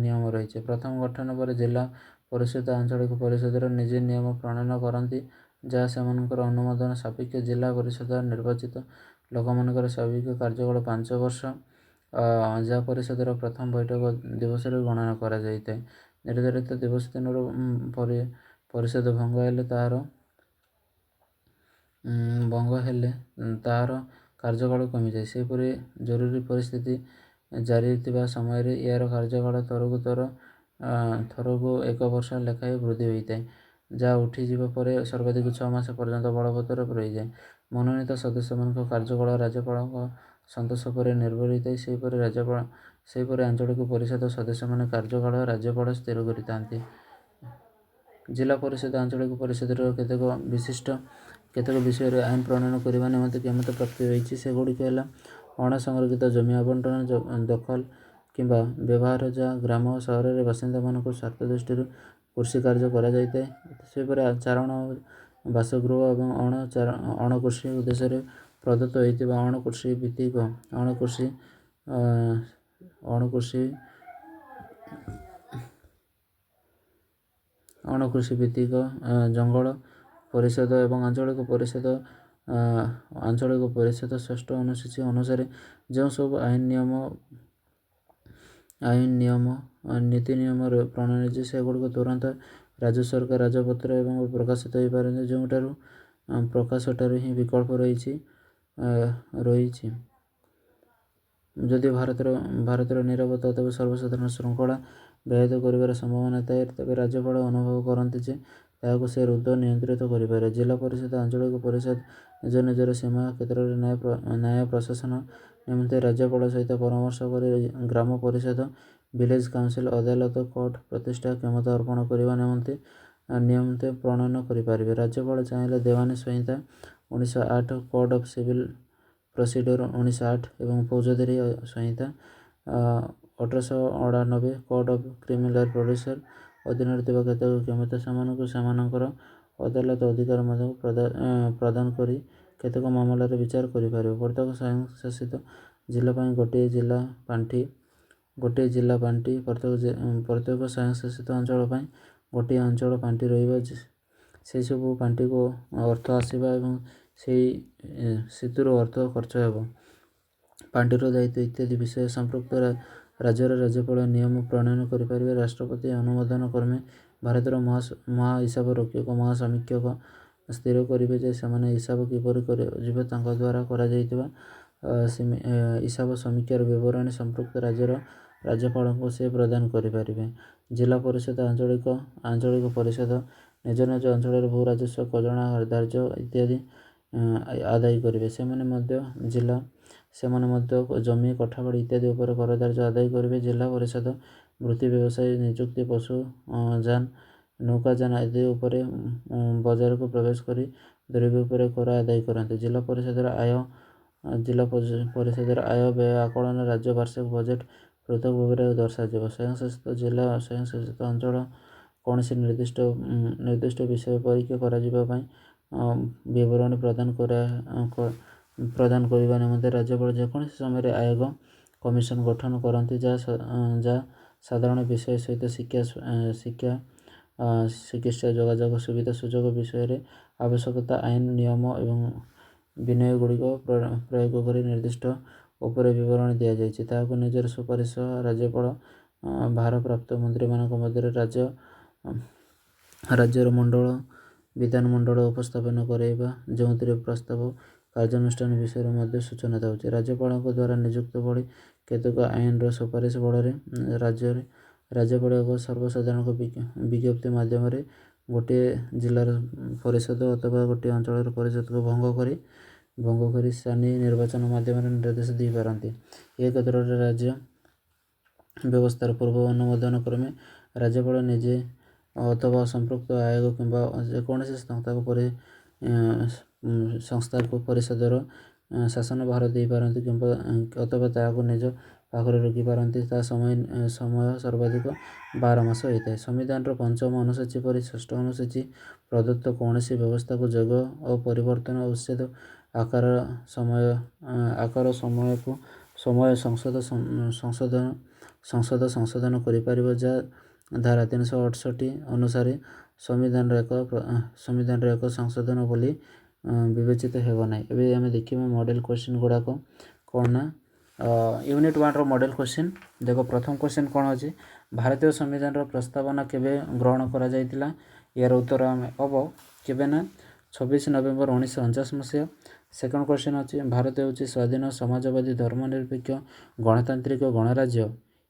ନିୟମ ରହିଛି। ପ୍ରଥମ ଗଠନ ପରେ ଜିଲ୍ଲା ପରିଷଦ ଆଞ୍ଚଳିକ ପରିଷଦର ନିଜେ ନିୟମ ପ୍ରଣୟନ କରନ୍ତି, ଯାହା ସେମାନଙ୍କର ଅନୁମୋଦନ ସାପେକ୍ଷ ଜିଲ୍ଲା ପରିଷଦ ନିର୍ବାଚିତ ଲୋକମାନଙ୍କର ସ୍ୱାଭାବିକ କାର୍ଯ୍ୟକାଳ 5 ବର୍ଷ, ଯାହା ପରିଷଦର ପ୍ରଥମ ବୈଠକ ଦିବସରେ ଗଣନା କରାଯାଇଥାଏ। ନିର୍ଦ୍ଧାରିତ ଦିବସ ଦିନରୁ ପରିଷଦ ଭଙ୍ଗ ହେଲେ ତାହାର କାର୍ଯ୍ୟକାଳ କମିଯାଏ। ସେହିପରି ଜରୁରୀ ପରିସ୍ଥିତି ଜାରି ଥିବା ସମୟରେ ଏହାର କାର୍ଯ୍ୟକାଳ ଥରକୁ 1 ବର୍ଷ ଲେଖାଏଁ ବୃଦ୍ଧି ହୋଇଥାଏ, ଯାହା ଉଠିଯିବା ପରେ ସର୍ବାଧିକ 6 ମାସ ପର୍ଯ୍ୟନ୍ତ ବଳବତ୍ତର ରହିଥାଏ। ମନୋନୀତ ସଦସ୍ୟମାନଙ୍କ କାର୍ଯ୍ୟକାଳ ରାଜ୍ୟପାଳଙ୍କ ସନ୍ତୋଷ ପରେ ନିର୍ଭର ହୋଇଥାଏ। ସେହିପରି ଆଞ୍ଚଳିକ ପରିଷଦ ସଦସ୍ୟମାନଙ୍କ କାର୍ଯ୍ୟକାଳ ରାଜ୍ୟପାଳ ସ୍ଥିର କରିଥାନ୍ତି। ଜିଲ୍ଲା ପରିଷଦ ଆଞ୍ଚଳିକ ପରିଷଦର କେତେକ ବିଷୟରେ ଆଇନ ପ୍ରଣୟନ କରିବା ନିମନ୍ତେ କ୍ଷମତା ପ୍ରାପ୍ତ ହୋଇଛି। ସେଗୁଡ଼ିକ ହେଲା ଅଣସଂରକ୍ଷିତ ଜମି ଆବଣ୍ଟନ, ଦଖଲ କିମ୍ବା ବ୍ୟବହାର, ଯାହା ଗ୍ରାମ ଓ ସହରରେ ବାସିନ୍ଦାମାନଙ୍କ ସ୍ୱାର୍ଥ ଦୃଷ୍ଟିରୁ କୃଷି କାର୍ଯ୍ୟ କରାଯାଇଥାଏ। ସେହିପରି ଚାରଣ, ବାସଗୃହ ଏବଂ ଅଣକୃଷି ଉଦ୍ଦେଶ୍ୟରେ ପ୍ରଦତ୍ତ ହୋଇଥିବା ଅଣକୃଷି ଭିତ୍ତିକ ଜଙ୍ଗଲ ପରିଷଦ ଏବଂ ଆଞ୍ଚଳିକ ପରିଷଦ ଷଷ୍ଠ ଅନୁସୂଚୀ ଅନୁସାରେ ଯେଉଁ ସବୁ ଆଇନ ନିୟମ ନୀତି ନିୟମ ପ୍ରଣୟନ ହୋଇଛି, ସେଗୁଡ଼ିକ ତୁରନ୍ତ ରାଜ୍ୟ ସରକାର ରାଜପତ୍ର ଏବଂ ପ୍ରକାଶିତ ହୋଇପାରନ୍ତି, ଯେଉଁଠାରୁ ପ୍ରକାଶଠାରୁ ହିଁ ବିକଳ୍ପ ରହିଛି। ଯଦି ଭାରତର ନିରାପତ୍ତା ଅଥବା ସର୍ବସାଧାରଣ ଶୃଙ୍ଖଳା ବ୍ୟାହତ କରିବାର ସମ୍ଭାବନା ଥାଏ, ତେବେ ରାଜ୍ୟପାଳ ଅନୁଭବ କରନ୍ତି ଯେ ତାହାକୁ ସେ ରୁଦ୍ଧ ନିୟନ୍ତ୍ରିତ କରିପାରେ। ଜିଲ୍ଲା ପରିଷଦ ଆଞ୍ଚଳିକ ପରିଷଦ ନିଜ ନିଜର ସୀମା କ୍ଷେତ୍ରରେ ନ୍ୟାୟ ପ୍ରଶାସନ ନିମନ୍ତେ ରାଜ୍ୟପାଳ ସହିତ ପରାମର୍ଶ କରି ଗ୍ରାମ ପରିଷଦ, ଭିଲେଜ କାଉନସିଲ, ଅଦାଲତ, କୋର୍ଟ ପ୍ରତିଷ୍ଠା କ୍ଷମତା ଅର୍ପଣ କରିବା ନିମନ୍ତେ ପ୍ରଣୟନ କରିପାରିବେ। ରାଜ୍ୟପାଳ ଚାହିଁଲେ ଦେୱାନୀ ସଂହିତା 1908, କୋଡ୍ ଅଫ୍ ସିଭିଲ ପ୍ରୋସିଡିଓର 1908 ଏବଂ ଫୌଜଦାରୀ ସଂହିତା 1898, କୋଡ୍ ଅଫ୍ କ୍ରିମିନାଲ ପ୍ରୋସିଡିଓର ଅଧୀନରେ ଥିବା କେତେକ କ୍ଷମତା ସେମାନଙ୍କର ଅଦାଲତ ଅଧିକାର ମଧ୍ୟ ପ୍ରଦାନ କରି କେତେକ ମାମଲାର ବିଚାର କରିପାରିବେ। ପ୍ରତ୍ୟେକ ସ୍ୱୟଂଶାସିତ ଜିଲ୍ଲା ପାଇଁ ଗୋଟିଏ ଜିଲ୍ଲା ପାଣ୍ଠି, ପ୍ରତ୍ୟେକ ସ୍ୱୟଂଶାସିତ ଅଞ୍ଚଳ ପାଇଁ ଗୋଟିଏ ଅଞ୍ଚଳ ପାଣ୍ଠି ରହିବ। ସେହିସବୁ ପାଣ୍ଠିକୁ ଅର୍ଥ ଆସିବ ଏବଂ ସେଥିରୁ ଅର୍ଥ ଖର୍ଚ୍ଚ ହେବ। ପାଣ୍ଠିର ଦାୟିତ୍ୱ ଇତ୍ୟାଦି ବିଷୟ ସମ୍ପୃକ୍ତ ରାଜ୍ୟର ରାଜ୍ୟପାଳ ନିୟମ ପ୍ରଣୟନ କରିପାରିବେ। ରାଷ୍ଟ୍ରପତି ଅନୁମୋଦନ କ୍ରମେ ଭାରତର ମହାହିସାବ ରକ୍ଷକ ମହାସମୀକ୍ଷକ ସ୍ଥିର କରିବେ ଯେ ସେମାନେ ହିସାବ କିପରି କରାଯିବ। ତାଙ୍କ ଦ୍ୱାରା କରାଯାଇଥିବା ହିସାବ ସମୀକ୍ଷାର ବିବରଣୀ ସମ୍ପୃକ୍ତ ରାଜ୍ୟର ରାଜ୍ୟପାଳଙ୍କୁ ସେ ପ୍ରଦାନ କରିପାରିବେ। ଜିଲ୍ଲା ପରିଷଦ ଆଞ୍ଚଳିକ ପରିଷଦ ନିଜ ନିଜ ଅଞ୍ଚଳରେ ଭୂ ରାଜସ୍ୱ, ଖଜଣା, ଧାର୍ଯ୍ୟ ଇତ୍ୟାଦି ଆଦାୟ କରିବେ। ସେମାନେ ମଧ୍ୟ ଜମି, କୋଠାବାଡ଼ି ଇତ୍ୟାଦି ଉପରେ କର ଧାର୍ଯ୍ୟ ଆଦାୟ କରିବେ। ଜିଲ୍ଲା ପରିଷଦ ବୃତ୍ତି, ବ୍ୟବସାୟ, ନିଯୁକ୍ତି, ପଶୁ ଯାନ, ନୌକାଯାନ ଆଦି ଉପରେ ବଜାରକୁ ପ୍ରବେଶ କରି ଦ୍ରବ୍ୟ ଉପରେ କର ଆଦାୟ କରନ୍ତି। ଜିଲ୍ଲା ପରିଷଦର ଆୟ ବ୍ୟୟ ଆକଳନ ରାଜ୍ୟ ବାର୍ଷିକ ବଜେଟ୍ ପୃଥକ ଭାବରେ ଦର୍ଶାଯିବ। ସ୍ୱୟଂଶାସିତ ଜିଲ୍ଲା ସ୍ୱୟଂଶାସିତ ଅଞ୍ଚଳ କୌଣସି ନିର୍ଦ୍ଦିଷ୍ଟ ବିଷୟ ପରୀକ୍ଷା କରାଯିବା ପାଇଁ ବିବରଣୀ ପ୍ରଦାନ କରିବା ନିମନ୍ତେ ରାଜ୍ୟପାଳ ଯେକୌଣସି ସମୟରେ ଆୟୋଗ କମିଶନ ଗଠନ କରନ୍ତି, ଯାହା ସାଧାରଣ ବିଷୟ ସହିତ ଶିକ୍ଷା, ଚିକିତ୍ସା, ଯୋଗାଯୋଗ ସୁବିଧା ସୁଯୋଗ ବିଷୟରେ ଆବଶ୍ୟକତା, ଆଇନ ନିୟମ ଏବଂ ବିନୟଗୁଡ଼ିକ ପ୍ରୟୋଗ କରି ନିର୍ଦ୍ଦିଷ୍ଟ ଉପରେ ବିବରଣୀ ଦିଆଯାଇଛି। ତାହାକୁ ନିଜର ସୁପାରିଶ ସହ ରାଜ୍ୟପାଳ ଭାରପ୍ରାପ୍ତ ମନ୍ତ୍ରୀମାନଙ୍କ ମଧ୍ୟରେ ରାଜ୍ୟର ବିଧାନମଣ୍ଡଳ ଉପସ୍ଥାପନ କରାଇବା, ଯେଉଁଥିରେ ପ୍ରସ୍ତାବ କାର୍ଯ୍ୟାନୁଷ୍ଠାନ ବିଷୟରେ ମଧ୍ୟ ସୂଚନା ଦେଉଛି। ରାଜ୍ୟପାଳଙ୍କ ଦ୍ୱାରା ନିଯୁକ୍ତ ଭଳି କେତେକ ଆଇନର ସୁପାରିଶ ବଳରେ ରାଜ୍ୟପାଳ ଏକ ସର୍ବସାଧାରଣ ବିଜ୍ଞପ୍ତି ମାଧ୍ୟମରେ ଗୋଟିଏ ଜିଲ୍ଲାର ପରିଷଦ ଅଥବା ଗୋଟିଏ ଅଞ୍ଚଳର ପରିଷଦକୁ ଭଙ୍ଗ କରି ସ୍ଥାନୀୟ ନିର୍ବାଚନ ମାଧ୍ୟମରେ ନିର୍ଦ୍ଦେଶ ଦେଇପାରନ୍ତି। ଏ କ୍ଷେତ୍ରରେ ରାଜ୍ୟ ବ୍ୟବସ୍ଥାର ପୂର୍ବ ଅନୁମୋଦନ କ୍ରମେ ରାଜ୍ୟପାଳ ନିଜେ ଅଥବା ସମ୍ପୃକ୍ତ ଆୟୋଗ କିମ୍ବା ଯେକୌଣସି ସଂସ୍ଥାକୁ ପରିଷଦର ଶାସନଭାର ଦେଇପାରନ୍ତି ଅଥବା ତାହାକୁ ନିଜ ପାଖରେ ରଖିପାରନ୍ତି। ତା ସମୟ ସର୍ବାଧିକ 12 ମାସ ହୋଇଥାଏ। ସମ୍ବିଧାନର ପଞ୍ଚମ ଅନୁସୂଚୀ ପରି ଷଷ୍ଠ ଅନୁସୂଚୀ ପ୍ରଦତ୍ତ କୌଣସି ବ୍ୟବସ୍ଥାକୁ ଯୋଗ ଓ ପରିବର୍ତ୍ତନ ଉଚ୍ଛେଦ ଆକାର ସମୟ ସଂଶୋଧନ କରିପାରିବ, ଯାହା ଧାରା 368 ଅନୁସାରେ ସମ୍ବିଧାନର ଏକ ସଂଶୋଧନ ବୋଲି ବିବେଚିତ ହେବ ନାହିଁ। ଏବେ ଆମେ ଦେଖିବା ମଡ଼େଲ କ୍ୱେଶ୍ଚିନ୍ ଗୁଡ଼ାକ କ'ଣ ନା ୟୁନିଟ୍ 1ର ମଡ଼େଲ କ୍ୱେଶ୍ଚିନ୍ ଦେଖ। ପ୍ରଥମ କ୍ୱେଶ୍ଚିନ୍ କ'ଣ ଅଛି, ଭାରତୀୟ ସମ୍ବିଧାନର ପ୍ରସ୍ତାବନା କେବେ ଗ୍ରହଣ କରାଯାଇଥିଲା? ଏହାର ଉତ୍ତର ହେବ କେବେ ନା 26 ନଭେମ୍ବର 1949 ମସିହା। ସେକେଣ୍ଡ କ୍ୱେଶ୍ଚିନ୍ ଅଛି, ଭାରତ ହେଉଛି ସ୍ୱାଧୀନ ସମାଜବାଦୀ ଧର୍ମନିରପେକ୍ଷ ଗଣତାନ୍ତ୍ରିକ ଗଣରାଜ୍ୟ।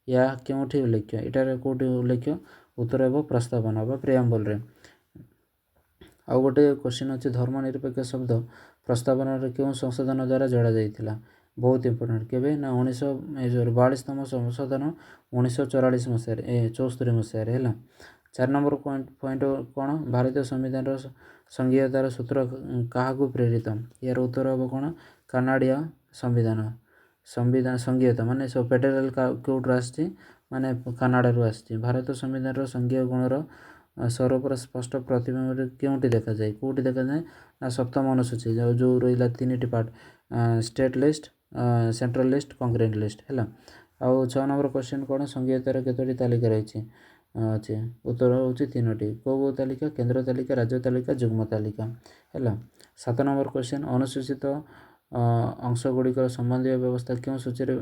ଏହା କେଉଁଠି ଉଲ୍ଲେଖ୍ୟ? ଏଠାରେ କେଉଁଠି ଉଲ୍ଲେଖ୍ୟ? ଉତ୍ତର ହେବ ପ୍ରସ୍ତାବନା ବା ପ୍ରିଆମ୍ବଲରେ। ଆଉ ଗୋଟେ କ୍ୱେଶ୍ଚିନ୍ ଅଛି, ଧର୍ମନିରପେକ୍ଷ ଶବ୍ଦ ପ୍ରସ୍ତାବନାରେ କେଉଁ ସଂଶୋଧନ ଦ୍ୱାରା ଯୋଡ଼ାଯାଇଥିଲା? ବହୁତ ଇମ୍ପୋର୍ଟାଣ୍ଟ। କେବେ ନା 42ତମ ସଂଶୋଧନ 1974 ମସିହାରେ ହେଲା। 4 ନମ୍ବର ପଏଣ୍ଟ କ'ଣ, ଭାରତୀୟ ସମ୍ବିଧାନର ସଂଘୀୟତାର ସୂତ୍ର କାହାକୁ ପ୍ରେରିତ? ଏହାର ଉତ୍ତର ହେବ କ'ଣ, କାନାଡୀୟ ସଂଘୀୟତା ମାନେ ଫେଡେରାଲ କେଉଁଠୁ ଆସିଛି? ମାନେ କାନାଡ଼ାରୁ ଆସିଛି। ଭାରତ ସମ୍ବିଧାନର ସଂଘୀୟ ଗୁଣର ସ୍ୱରୂପର ସ୍ପଷ୍ଟ ପ୍ରତିବିମ୍ବ କେଉଁଠି ଦେଖାଯାଏ? କେଉଁଠି ଦେଖାଯାଏ ନା 7ମ ଅନୁସୂଚୀ ଯେଉଁ ରହିଲା 3ଟି part, state list, central list, concurrent list ହେଲା। ଆଉ 6 ନମ୍ବର କ୍ୱେଶ୍ଚିନ୍ କ'ଣ, ସଂଘୀୟତାର କେତୋଟି ତାଲିକା ରହିଛି? ଅଛି ଉତ୍ତର ହେଉଛି 3ଟି। କେଉଁ ତାଲିକା? କେନ୍ଦ୍ର ତାଲିକା, ରାଜ୍ୟ ତାଲିକା, ଯୁଗ୍ମ ତାଲିକା ହେଲା। 7 ନମ୍ବର କ୍ୱେଶ୍ଚିନ୍, ଅନୁସୂଚିତ ଅଂଶଗୁଡ଼ିକର ସମ୍ବନ୍ଧୀୟ ବ୍ୟବସ୍ଥା କେଉଁ ସୂଚୀରେ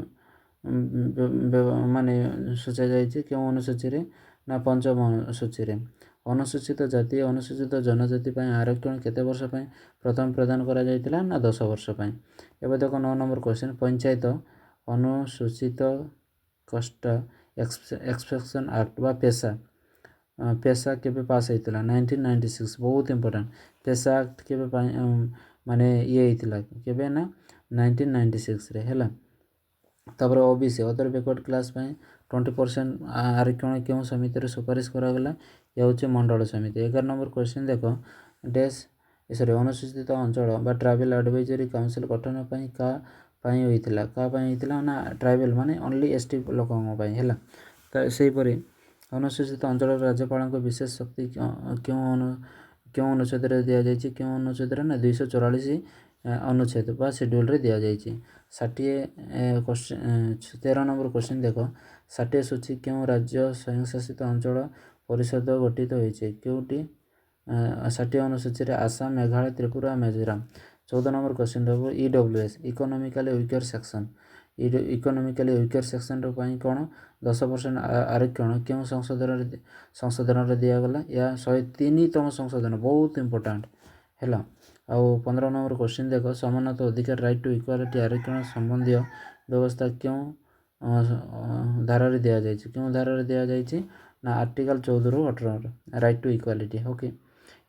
ମାନେ ସୂଚାଯାଇଛି? କେଉଁ ଅନୁସୂଚୀରେ? ନା 5ମ ସୂଚୀରେ। ଅନୁସୂଚିତ ଜାତି ଅନୁସୂଚିତ ଜନଜାତି ପାଇଁ ଆରକ୍ଷଣ କେତେ ବର୍ଷ ପାଇଁ ପ୍ରଥମେ ପ୍ରଦାନ କରାଯାଇଥିଲା? ନା 10 ବର୍ଷ ପାଇଁ। ଏବେ ଦେଖ 9 ନମ୍ବର କ୍ୱେଶ୍ଚିନ୍, ପଞ୍ଚାୟତ ଅନୁସୂଚିତ କଷ୍ଟ ଏକ୍ସପେକ୍ସନ୍ ଆକ୍ଟ ବା ପେସା କେବେ ପାସ୍ ହେଇଥିଲା? 1996। ବହୁତ ଇମ୍ପୋର୍ଟାଣ୍ଟ। ପେସା ଆକ୍ଟ କେବେ ମାନେ ହେଇଥିଲା କେବେ ନା 1996ରେ ହେଲା। ତାପରେ ଓବିସି ଅଦର ବ୍ୟାକୱାର୍ଡ କ୍ଲାସ୍ ପାଇଁ 20% ଆରକ୍ଷଣ କେଉଁ ସମିତିରେ ସୁପାରିଶ କରାଗଲା? ଏ ହେଉଛି ମଣ୍ଡଳ ସମିତି। 11 ନମ୍ବର କ୍ୱେଶ୍ଚିନ୍ ଦେଖ, ଅନୁସୂଚିତ ଅଞ୍ଚଳ ବା ଟ୍ରାଇବାଲ ଆଡଭାଇଜରୀ କାଉନସିଲ ଗଠନ ପାଇଁ କାହା ପାଇଁ ହେଇଥିଲା? ନା ଟ୍ରାଇବାଲ ମାନେ ଓନ୍ଲି ST ଲୋକଙ୍କ ପାଇଁ ହେଲା। ତ ସେହିପରି ଅନୁସୂଚିତ ଅଞ୍ଚଳର ରାଜ୍ୟପାଳଙ୍କ ବିଶେଷ ଶକ୍ତି କେଉଁ ଅନୁଚ୍ଛେଦରେ ଦିଆଯାଇଛି? କେଉଁ ଅନୁଚ୍ଛେଦରେ? ନା 244 ଅନୁଚ୍ଛେଦ ବା ସିଡ୍ୟୁଲରେ ଦିଆଯାଇଛି। 13 ନମ୍ବର କ୍ୱେଶ୍ଚିନ୍ ଦେଖ, 60 ସୂଚୀ କେଉଁ ରାଜ୍ୟ ସ୍ୱୟଂଶାସିତ ଅଞ୍ଚଳ ପରିଷଦ ଗଠିତ ହୋଇଛି? କେଉଁଠି? 60 ଅନୁସୂଚୀରେ ଆସାମ, ମେଘାଳୟ, ତ୍ରିପୁରା, ମିଜୋରାମ। 14 ନମ୍ବର କ୍ୱେଶ୍ଚିନ୍ ହେବ EWS economically weaker section. Economically weaker section ପାଇଁ କ'ଣ 10% ଆରକ୍ଷଣ କେଉଁ ସଂଶୋଧନରେ ଦିଆଗଲା? ଏହା 103ତମ ସଂଶୋଧନ, ବହୁତ ଇମ୍ପୋର୍ଟାଣ୍ଟ ହେଲା। ଆଉ 15 ନମ୍ବର କ୍ୱେଶ୍ଚିନ୍ ଦେଖ, ସମାନତା ଅଧିକାର ରାଇଟ୍ ଟୁ ଇକ୍ୱାଲିଟି ଆରକ୍ଷଣ ସମ୍ବନ୍ଧୀୟ ବ୍ୟବସ୍ଥା କେଉଁ ଧାରାରେ ଦିଆଯାଇଛି? କେଉଁ ଧାରାରେ ଦିଆଯାଇଛି? ନା ଆର୍ଟିକଲ 14ରୁ 18 ରାଇଟ୍ ଟୁ ଇକ୍ୱାଲିଟି। ଓକେ,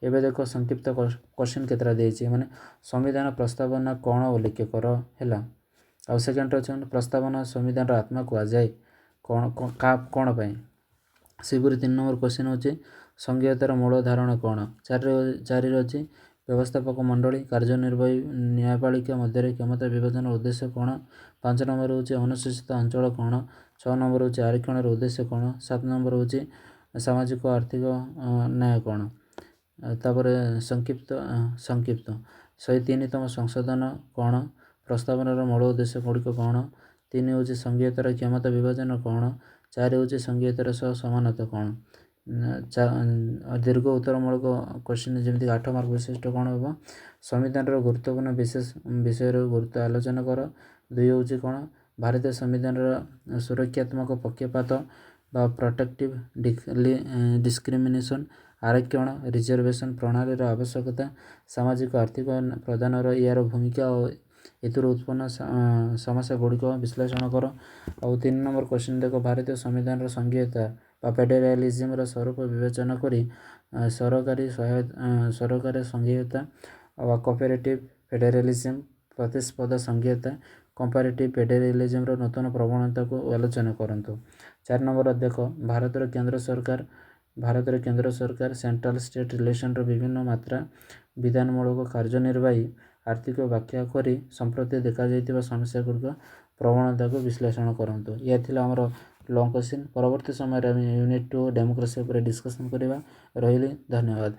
ଏବେ ଦେଖ ସଂକ୍ଷିପ୍ତ କ୍ୱେଶ୍ଚିନ୍ କେତେଟା ଦେଇଛି, ମାନେ ସମ୍ବିଧାନ ପ୍ରସ୍ତାବନା କ'ଣ ଉଲ୍ଲେଖ କର ହେଲା। ଆଉ ସେକେଣ୍ଡ ଅଛି ପ୍ରସ୍ତାବନା ସମ୍ବିଧାନର ଆତ୍ମା କୁହାଯାଏ କ'ଣ ପାଇଁ? ସେହିପରି 3 ନମ୍ବର କ୍ୱେଶ୍ଚିନ୍ ହେଉଛି ସଂଘୀୟତାର ମୂଳ ଧାରଣ କ'ଣ? 4ରେ ଅଛି ବ୍ୟବସ୍ଥାପକ ମଣ୍ଡଳୀ କାର୍ଯ୍ୟନିର୍ବାହୀ ନ୍ୟାୟପାଳିକା ମଧ୍ୟରେ କ୍ଷମତା ବିଭାଜନ ଉଦ୍ଦେଶ୍ୟ କ'ଣ? 5 ନମ୍ବର ହେଉଛି ଅନୁସୂଚିତ ଅଞ୍ଚଳ କ'ଣ? 6 ନମ୍ବର ହେଉଛି ଆରକ୍ଷଣର ଉଦ୍ଦେଶ୍ୟ କ'ଣ? 7 ନମ୍ବର ହେଉଛି ସାମାଜିକ ଆର୍ଥିକ ନ୍ୟାୟ କ'ଣ? ତାପରେ ସଂକ୍ଷିପ୍ତ 103ତମ ସଂଶୋଧନ କ'ଣ? ପ୍ରସ୍ତାବନାର ମୂଳ ଉଦ୍ଦେଶ୍ୟ ଗୁଡ଼ିକ କ'ଣ? 3 ହେଉଛି ସଂଘୀୟତାର କ୍ଷମତା ବିଭାଜନ କ'ଣ? 4 ହେଉଛି ସଂଘୀୟତାର ସହ ସମାନତା କ'ଣ? ଦୀର୍ଘ ଉତ୍ତରମୂଳକ କ୍ୱେଶ୍ଚିନ୍ ଯେମିତି 8 ମାର୍କ ବିଶିଷ୍ଟ କ'ଣ ହେବ? ସମ୍ବିଧାନର ଗୁରୁତ୍ୱପୂର୍ଣ୍ଣ ବିଷୟରେ ଗୁରୁତ୍ୱ ଆଲୋଚନା କର। 2 ହେଉଛି କ'ଣ? ଭାରତୀୟ ସମ୍ବିଧାନର ସୁରକ୍ଷାତ୍ମକ ପକ୍ଷପାତ ବା ପ୍ରୋଟେକ୍ଟିଭ୍ ଡିସ୍କ୍ରିମିନେସନ୍, ଆରକ୍ଷଣ, ରିଜର୍ଭେସନ୍ ପ୍ରଣାଳୀର ଆବଶ୍ୟକତା, ସାମାଜିକ ଆର୍ଥିକ ପ୍ରଦାନର ଏହାର ଭୂମିକା ଓ ଏଥିରୁ ଉତ୍ପନ୍ନ ସମସ୍ୟାଗୁଡ଼ିକ ବିଶ୍ଳେଷଣ କର। ଆଉ 3 ନମ୍ବର କ୍ୱେଶ୍ଚିନ୍ ଦେଖ, ଭାରତୀୟ ସମ୍ବିଧାନର ସଂଘୀୟତା ବା ଫେଡେରାଲିଜିମ୍ର ସ୍ୱରୂପ ବିବେଚନା କରି ସରକାରୀ ସଂଘୀୟତା ବା କୋଅପରେଟିଭ୍ ଫେଡେରାଲିଜିମ୍, ପ୍ରତିସ୍ପର୍ଦ୍ଧା ସଂଘୀୟତା, କମ୍ପାରେଟିଭ୍ ଫେଡେରାଲିଜିମ୍ର ନୂତନ ପ୍ରବଣତାକୁ ଆଲୋଚନା କରନ୍ତୁ। 4 ନମ୍ବର ଦେଖ, ଭାରତର କେନ୍ଦ୍ର ସରକାର ସେଣ୍ଟ୍ରାଲ ଷ୍ଟେଟ୍ ରିଲେସନ୍ର ବିଭିନ୍ନ ମାତ୍ରା ବିଧାନମୂଳକ କାର୍ଯ୍ୟନିର୍ବାହୀ ଆର୍ଥିକ ବ୍ୟାଖ୍ୟା କରି ସମ୍ପ୍ରତି ଦେଖାଯାଇଥିବା ସମସ୍ୟାଗୁଡ଼ିକ ପ୍ରବଣତାକୁ ବିଶ୍ଳେଷଣ କରନ୍ତୁ। ଏହା ଥିଲା ଆମର ଲଙ୍ଗ୍ କ୍ୱେଶ୍ଚିନ୍। ପରବର୍ତ୍ତୀ ସମୟରେ ଆମେ ୟୁନିଟ୍ 2 ଡେମୋକ୍ରାସି ଉପରେ ଡିସ୍କସନ୍ କରିବା। ରହିଲି, ଧନ୍ୟବାଦ।